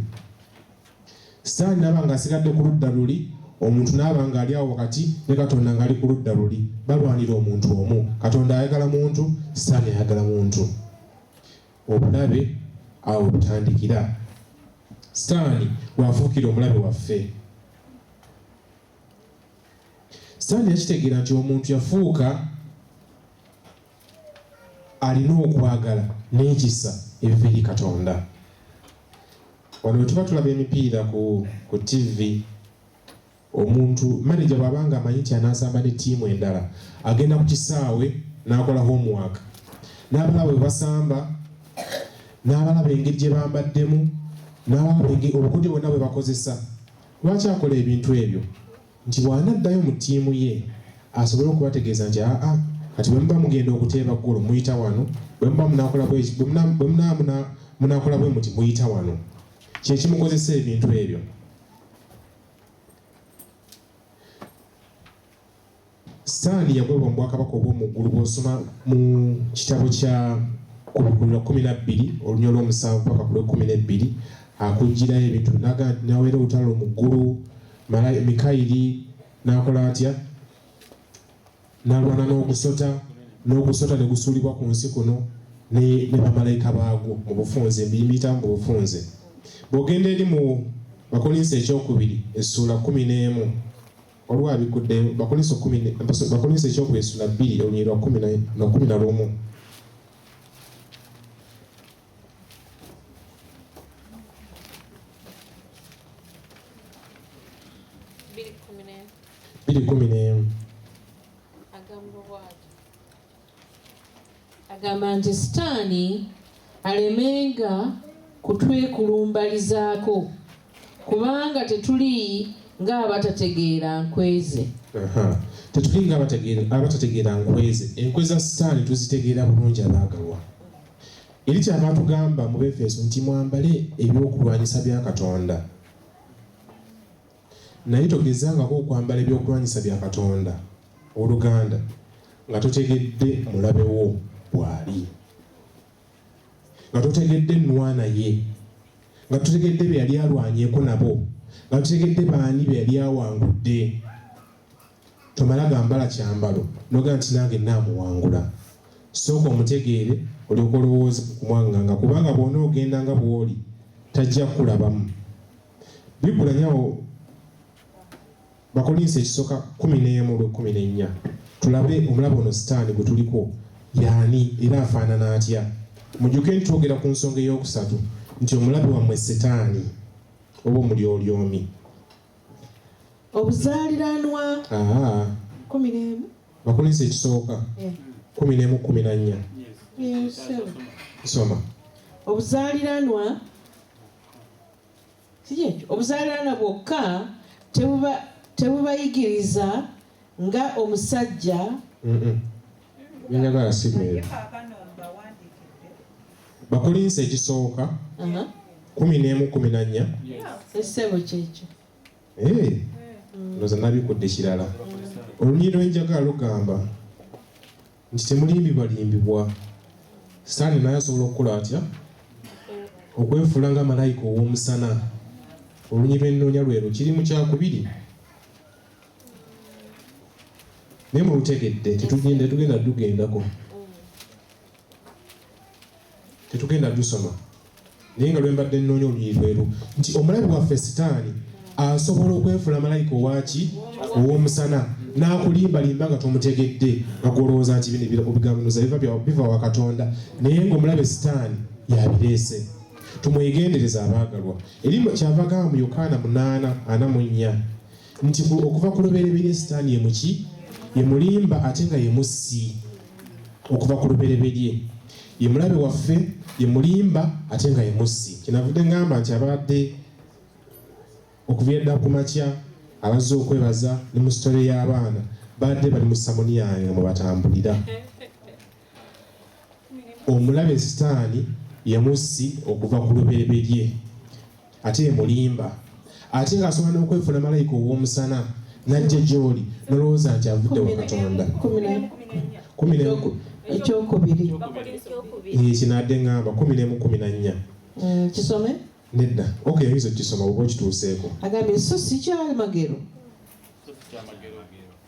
S3: Sitaani n'aba ng'asigadde ku ludda luli, omuntu n'aba ng'ali awo wakati ne Katonda ng'ali ku ludda luli, balwanira omuntu omu. Katonda ayagala muntu, Sitaani ayagala muntu. Obulabe awo butandikira. Sitaani bw'afuukira omulabe waffe. Sitaani yakitegeera nti omuntu yafuuka alina okwagala n'ekisa ebiva eri Katonda. Wano bwe tuba tulaba emipiira ku TV, omuntu manager bw'abanga amanyi nti anaasamba ne ttiimu endala, agenda ku kisaawe n'akola homework, n'abalaba bwe basamba, n'abalaba engeri gye bambaddemu, n'abalaba obukodyo bwonna bwe bakozesa. Lwaki akola ebintu ebyo? Nti bw'anaddayo mu ttiimu ye asobole okubategeeza nti kati bwe muba mugenda okuteeba ggolo muyita wano, bwe muba munaakola bwe muti muyita wano. Kye kimukozesa ebintu ebyo. Sitaani yagobwa mu bwakabaka obw'omu ggulu. Bw'osoma mu kitabo kya Kubikuliro 12 olunya olw'omusanvu paka ku lw'e12 akugirayo ebintu n'aweera olutalo mu ggulu. Mikayiri n'akola atya? N'alwana n'ogusota ne gusuulibwa ku nsi kuno ne bamalayika baagwo mu bufunze, mbiyitamu mu bufunze. Bw'ogenda eri mu Bakolinso ekyokubiri Essuula 11 waliwo abikudde. Bakolinso ekyokubiri Essuula 2 olunyiri lwa 11.
S1: Agamba nti Sitaani alemenga kutwekulumbalizaako, kubanga tetuli ng'abatategeera nkweze.
S3: Tetuli ng'abatategeera nkweze. Enkwe za Sitaani tuzitegeera bulungi abaagalwa. Eri kyava tugamba mu Befeso nti mwambale ebyokulwanyisa bya Katonda. Naye togezangako okwambala ebyokulwanyisa bya Katonda oluganda nga totegedde mulabe wo bw'ali, nga totegedde nnwana ye, nga totegedde be yali alwanyeeko nabo, nga totegedde baani be yali awangudde. Tomala gambala kyambalo noga nti nange naamuwangula. Sooka omutegeere olyoka olowooza kumwanganga, kubanga bw'ona ogenda nga bw'oli tajja kulabamu. Bibula nyawo Bakolinse ekisooka 11:14 tulabe omulabo ono Sitaani gwe tuliko yaani era afaanana atya. Mujjuke nti twogera ku nsonga ey'okusatu nti omulabe wammwe Sitaani oba omulyolyomi.
S1: Obuzaaliranwa 11.
S3: Bakolinse ekisooka 11:14. Soma.
S1: Obuzaaliranwa kijekyo obuzaaliranwa bwokka tebubayigiriza nga omusajja
S3: njagala simeera. Bakolinse ekisooka 11:14.
S1: Essebo kyekyo.
S3: Ndoza nabikudde kirala. Olunyi lwenjagala lugamba nti temulimbibwalimbibwa. Sitaani naye asobola okukola atya? Okwefuula nga malayika ow'omusana. Olunyi lw'ennoonya lwero kiri mu kyakubiri. Naye mulutegedde tetugendako. Tetugenda lusoma. Naye nga lwembadde nnoonya olunyi lweru nti omulabe waffe Sitaani asobola okwefuula malayika owaki ow'omusana n'akulimbalimba nga tomutegedde nga gwolowooza nti bino ebigambiza biva wa Katonda naye ng'omulabe Sitaani yabireese. Tumwegendereza abaagalwa. Eri kyava gamba mu Yokaana 8:44 nti okuva ku lubereberye Sitaani ye muki? Ye mulimba ate nga ye mussi. Okuva ku lubereberye ye mulabe waffe ye mulimba ate nga ye mussi. Kinavudde ngamba nti abadde okuva edda ku makya abazze okwebaza ne mu sitole y'abaana badde bali mu samoni yange nga mwe batambulira. Omulabe Sitaani ye mussi okuva ku lubereberye ate ye mulimba ate ng'asobola n'okwefuula malayika ow'omusana n'ajja gy'oli n'olowooza nti avudde wa Katonda. 11
S1: ekyokubiri.
S3: Kinadde ngamba 11:14.
S1: Kisome?
S3: Nedda. Okay, oyinza okisoma oba okituuseeko.
S1: Agambye so si kyamagero.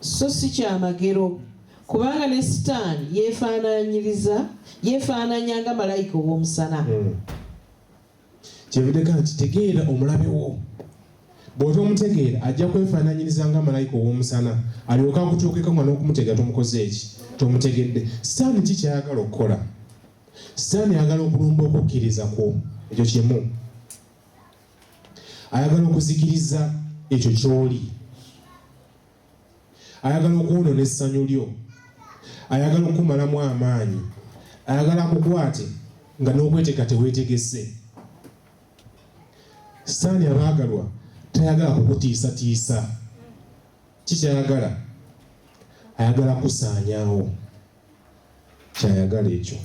S1: So si kyamagero. Kubanga ne Sitaani yeefaananya nga malayika ow'omusana.
S3: Kyevudde nti tegeera omulabe wo. Bw'ota omutegeera ajja kwefaananyiriza nga malayika ow'omusana alyoka akutuukeko nga n'okumutega tomukoze eki tomutegedde. Sitaani ki kyayagala okukola? Sitaani ayagala okulumba okukkiriza kwo. Ekyo kimu. Ayagala okuzikiriza ekyo ky'oli. Ayagala okwonoona essanyu lyo. Ayagala okumalamu amaanyi. Ayagala akukwate nga n'okweteeka teweetegese. Sitaani abaagalwa tayagala kukutiisatiisa. Kikyayagala? Ayagala kusaanyaawo. Kyayagala ekyo.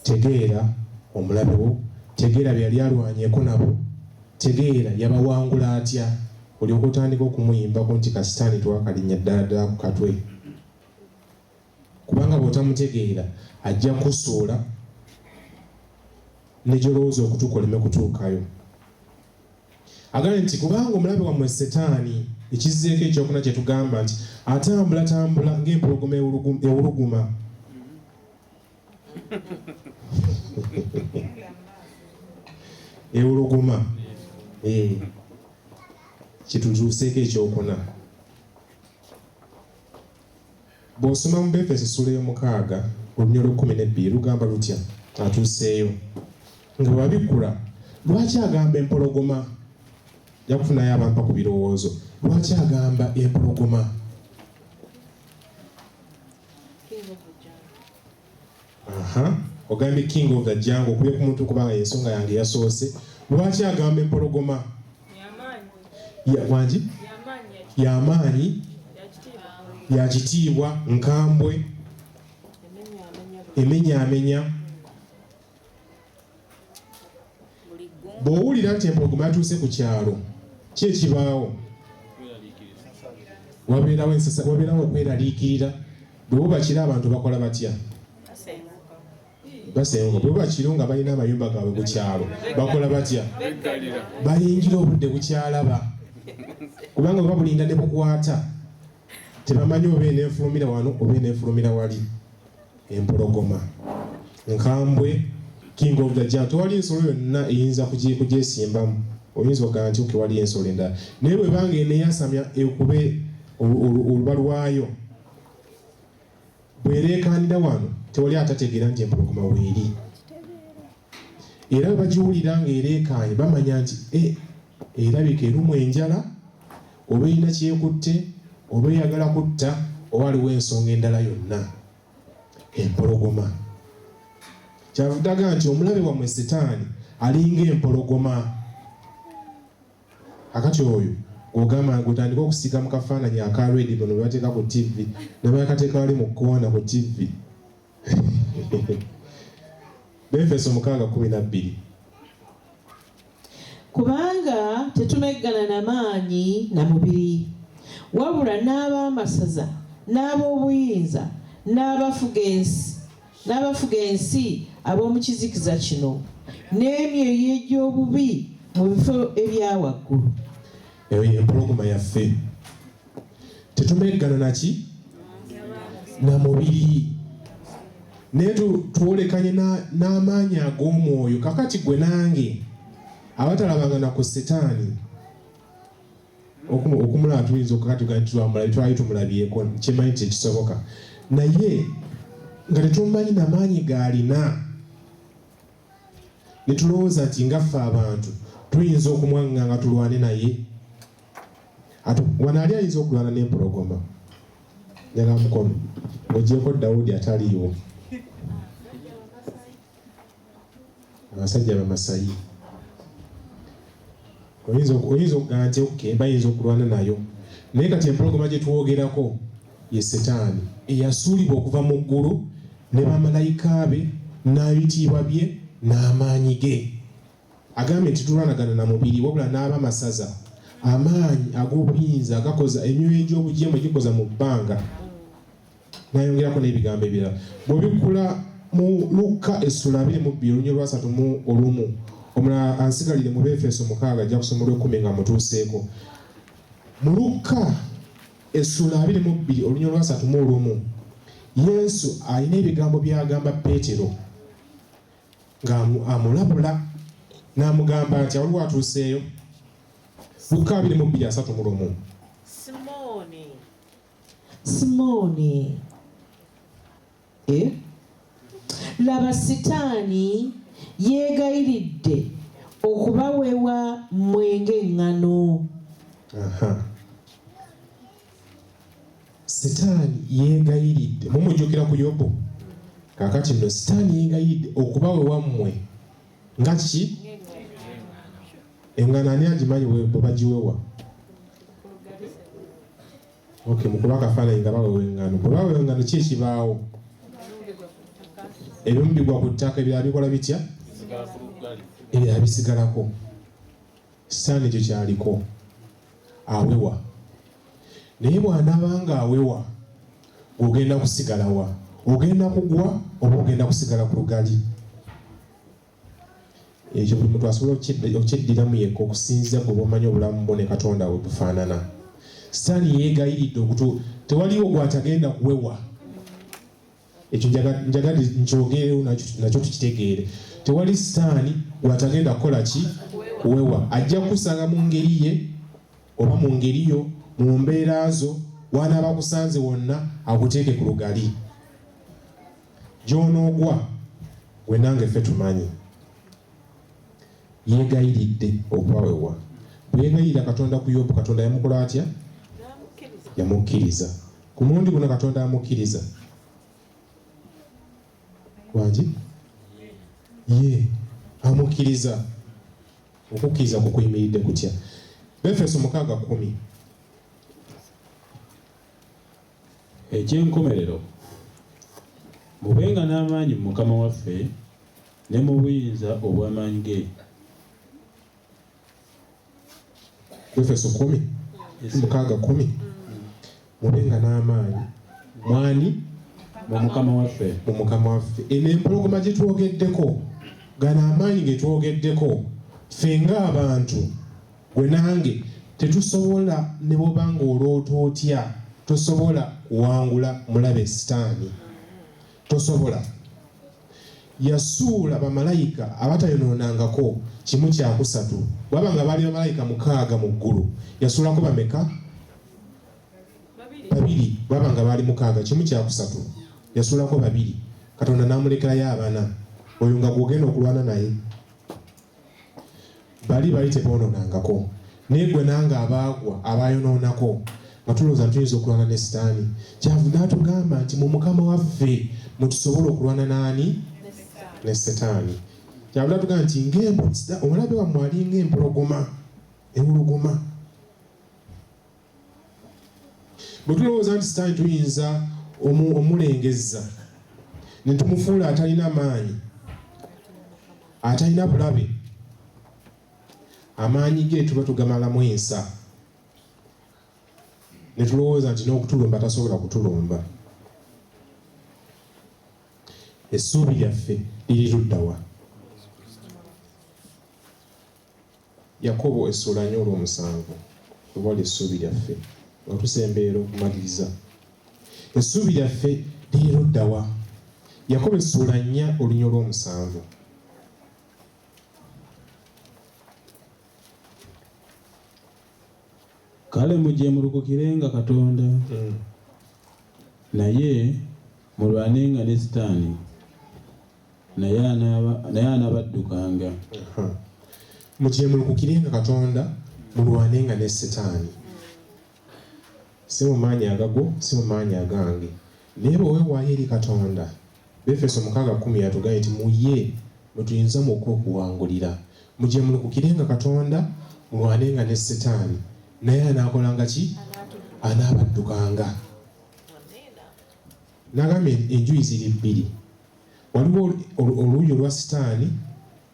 S3: Tegeera omulabe wo. Tegeera bye yali alwanyeeko nabo. Tegeera yabawangula atya. Olyoka otandika okumuyimbako nti ka Sitaani twakalinnya ddala ku katwe. Kubanga bw'otamutegeera ajja kusuula ne gy'olowooza okutuuka oleme kutuukayo. Agambye nti kubanga omulabe wammwe Setaani ekizzeeko ekyokuna kye tugamba nti atambulatambula ng'empologoma ewuluguma. Ewuluguma. Kitutuuseeko ekyokuna. Bw'osoma mu Befeso essula y'omukaaga olunya olw'12 lugamba lutya atuuseeyo nga bw'abikkula lwaki agamba empologoma? Yakufunayo abampa ku birowoozo. Lwaki agamba empologoma? Ogambye king of the jungle okubye ku muntu kubanga y'ensonga yange yasoose. Lwaki agamba empologoma? Wangi? Y'amaanyi, ya kitiibwa, nkambwe, emenyaamenya. Bw'owulira nti empologoma yatuuse ku kyalo, ki ekibaawo? Wabeerawo okweraliikirira. Bwe bakira abantu bakola batya? Basenguka. Bwe bakiro nga balina amayumba gaabwe ku kyalo bakola batya? Bayingira obudde bukyalaba. Kubanga bwe babulinda ne bukwata tebamanyi oba enefulumira wano oba enefulumira wali. Empologoma, nkambwe, king of the jungle. Tewali ensolo yonna eyinza kugyesimbamu. oyinza okugamba nti oke wali ensolo endala naye bwe banga eneeyasamya ekube oluba lwayo bwereekanira wano tewali atategeera nti empologoma weeri era bwe bagiwulira ng'ereekaanye bamanya nti erabika erumu enjala oba erina kyekutte oba eyagala kutta oba aliwo ensonga endala yonna. Empologoma kyavudaga nti omulabe wammwe Setaani alinga empologoma. Akati oyo ogamba gutandika okusiga mu kafaananyi aka ready bono bwe bateeka ku TV ne bakateeka wali mu kkoona ku TV. Efeso 6:12
S1: kubanga tetumeggana na maanyi na mubiri wabula n'ab'amasaza n'ab'obuyinza n'abafuga ensi ab'omu kizikiza kino n'emyoyo egy'obubi mu bifo ebya waggulu.
S3: Eyo y'empologoma yaffe. Tetumeggana naki na mubiri naye tuwolekanye n'amaanyi ag'omwoyo. Kakati gwe nange abatalabangana ku Setaani okumulaba tuyinza okukatuga nti twali tumulabyeko kimanyi nti tekisoboka naye nga tetumanyi namaanyi gaalina ne tulowooza nti ngaffe abantu tuyinza okumwanga nga tulwane naye. Wano ali ayinza okulwana n'empologoma nyaga mukono ogyeko Dawudi ataliiwo abasajja bamasayi oyinza okugamba nti bayinza okulwana nayo naye kati empologoma gye twogerako ye Setaani eyasuulibwa okuva mu ggulu ne bamalayika be n'ebitiibwa bye n'amaanyi ge. Agambye nti tulwanagana na mubiri wabula n'abamasaza amaanyi ag'obuyinza agakoza emyoyo egy'obujeemu egikoza mu bbanga. Nayongerako n'ebigambo ebirala bw'obikkula mu Luka 2:3 omulala ansigalire mu Efeso 6 ajja kusoma olw'ekumi nga mutuuseeko. Mu Luka 2:3 Yesu alina ebigambo by'agamba Peetero ng'amulabula n'amugamba nti waliwo atuuseeyo. Luka 2:3
S1: Simooni laba Setaani yeegayiridde okubawewa mwenge eŋŋano.
S3: Setaani yeegayiridde mumujjukira ku Yobu. Kakati nno Setaani yeegayiridde okubawewa mmwe nga ki eŋŋano ani agimanyi bwe bagiwewa? Mukuba akafaananyi nga bawewa eŋŋano. Bwe bawewa eŋŋano ki ekibaawo? Ebimu bigwa ku ttaka ebirala bikola bitya? Ebirala bisigalako. Setaani ekyo kyaliko awewa naye bw'anaaba nga awewa ogenda kusigalawa? Ogenda kugwa oba ogenda kusigala ku lugali? Ekyo buli muntu asobola okyeddiramu yekka okusinziira gwe bw'omanyi obulamu bwo ne Katonda we bufaanana. Setaani yeegayiridde tewaliwo gw'atagenda kuwewa. Ekyo njagadde nkyogerewo nakyo tukitegeere. Tewali Setaani gw'atagenda kukola ki? Kuwewa. Ajja kusanga mu ngeri ye oba mu ngeri yo mu mbeera zo wanaaba kusanze wonna akuteeke ku lugali. Gy'onoogwa gwe nange ffe tumanyi. Yeegayiridde okubawewa. Bwe yeegayirira Katonda ku Yobu, Katonda yamukola atya? Yamukkiriza. Ku mulundi guno Katonda yamukkiriza wangi ye amukkiriza. Okukkiriza kukuyimiridde kutya? Efeso 6:10
S5: Ekyenkomerero mubenga n'amaanyi mu Mukama waffe ne mu buyinza obw'amaanyi ge.
S3: Efeso 6:10 mubenga n'amaanyi mwani
S5: mu Mukama waffe.
S3: Mu Mukama waffe. Eno empologoma gye twogeddeko gano amaanyi ge twogeddeko ffe ng'abantu gwe nange tetusobola ne bw'oba ng'oloota otya tosobola kuwangula mulabe Setaani. Tosobola. yasuula bamalayika abatayonoonangako 1/3. Bwabanga baali bamalayika 6 mu ggulu, yasuulako bameka? 2. Bwabanga baali 6, 1/3. Yasuulako 2. Katonda n'amulekerayo 4. Oyo nga gwogenda okulwana naye. Bali teboonoonangako. Naye gwe nange abaagwa abayonoonako nga tulowooza tuyinza okulwana ne Sitaani. Kyavu n'atugamba nti mu Mukama waffe mutusobola okulwana n'ani? Ne Setaani. Kyavu n'atugamba nti omulabe wammwe ali ng'empologoma ewuluguma. Bwe tulowooza nti Setaani tuyinza omulengezza ne tumufuula atalina maanyi, atalina bulabe, amaanyi ge tuba tugamalamu ensa, ne tulowooza nti n'okutulumba tasobola kutulumba. Essuubi lyaffe liri ludda wa? Yakobo essula 4:7 oba essuubi lyaffe nga tusembeera okumaliriza. Essuubi lyaffe liri ludda wa? Yakobo essula 4:7.
S5: Kale mujje mulukukirenga Katonda, naye mulwanenga ne Sitaani, naye anaabaddukanga.
S3: Mujje mulukukirenga Katonda, mulwanenga ne Setaani. Si mu maanyi agago, si mu maanyi agange, naye bwe weewaayo eri Katonda. Befeso 6:10 yatugambye nti muye mwe tuyinza mwokka okuwangulira. Mujje mulukukirenga Katonda, mulwanenga ne Setaani, naye anaakolanga ki? Anaabaddukanga. Nagambye enjuyi ziri bbiri. Waliwo oluuyi olwa Setaani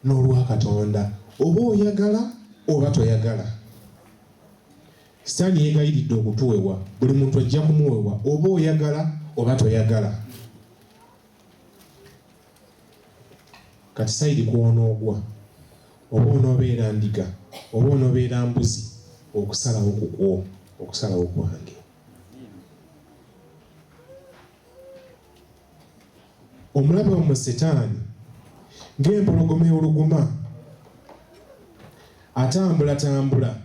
S3: n'olwa Katonda. Oba oyagala oba toyagala. Setaani yeegayiridde okutuwewa, buli muntu ajja kumuwewa oba oyagala oba toyagala. Kati sayidi kw'onoogwa, oba onoobeera ndiga oba onoobeera mbuzi, okusalawo kukwo, okusalawo kwange. Omulabe wammwe Setaani ng'empologoma ewuluguma, atambula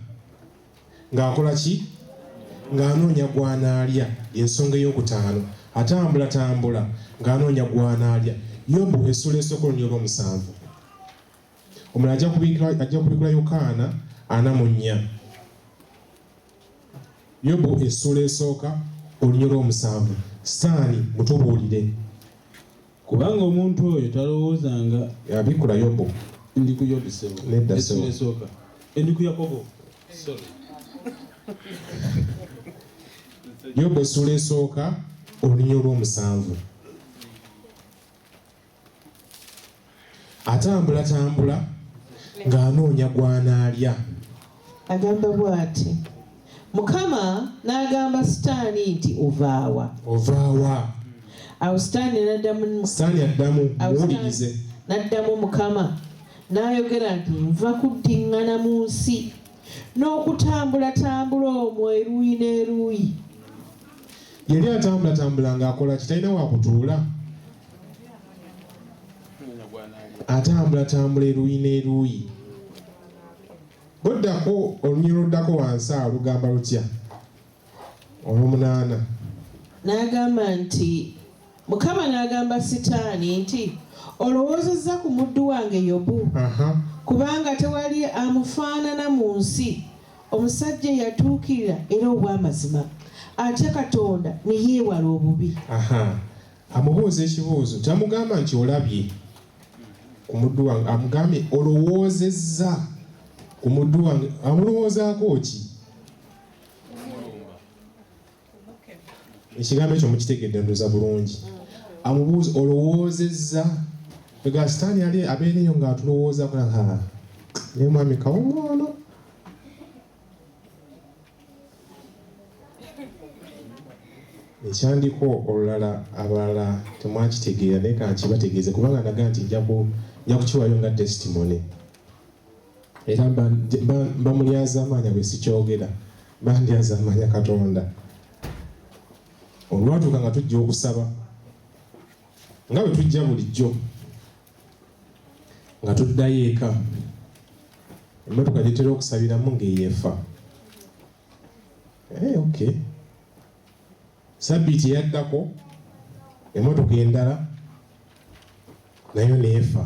S3: ng'akola ki? Ng'anoonya gw'anaalya. Ensonga ey'okutaano, atambula ng'anoonya gw'anaalya. Yobu essula esooka 7. Omulala ajja kubikula Yokaana 4:4. Yobu essula esooka 7. Sitaani mutubuulire.
S5: Kubanga omuntu oyo talowoozanga.
S3: Abikula Yobu.
S5: Ndi ku Yobu sebo.
S3: Nedda
S5: essula esooka. Ndi ku Yakobo. Sorry.
S3: Yobu essula esooka 7. Atambula ng'anoonya gw'anaalya.
S1: Agamba bw'ati, Mukama n'agamba Sitaani nti ovaawa?
S3: Ovaawa?
S1: Awo Sitaani
S3: addamu muwulirize.
S1: N'addamu Mukama n'ayogera nti nva kuddiŋŋana mu nsi n'okutambula omwo eruuyi n'eruuyi.
S3: Yali atambula ng'akola ki? Talina wa kutuula. Atambula eruuyi n'eruuyi. Oddako olunyiri oluddako wansi lugamba lutya? 8.
S1: N'agamba nti Mukama n'agamba Sitaani nti olowoozezza ku muddu wange Yobu, kubanga tewali amufaanana mu nsi, omusajja yatuukirira era ow'amazima, atya Katonda ne yeewala obubi.
S3: Amubuuza ekibuuzo, tamugamba nti olabye ku muddu wange, amugambye olowoozezza ku muddu wange. Amulowoozaako ki? Ekigambo ekyo mukitegedde ndoza bulungi. Amubuuza olowoozezza. Ega Sitaani ali abeereyo ng'atulowooza kulanga naye mwami kawomwono. Ekyandiko olulala abalala temwakitegeera naye kankibategeeze kubanga naga nti nja kukiwayo nga testimony. Era mbamulyaza amaanya bwe sikyogera, bandyaza amaanya Katonda. Olwatuuka nga tujja okusaba nga bwe tujja bulijjo, nga tuddayo eka emmotoka gyetera okusabiramu ng'eyeefa. Okay. Sabbiiti yaddako emmotoka endala nayo neefa.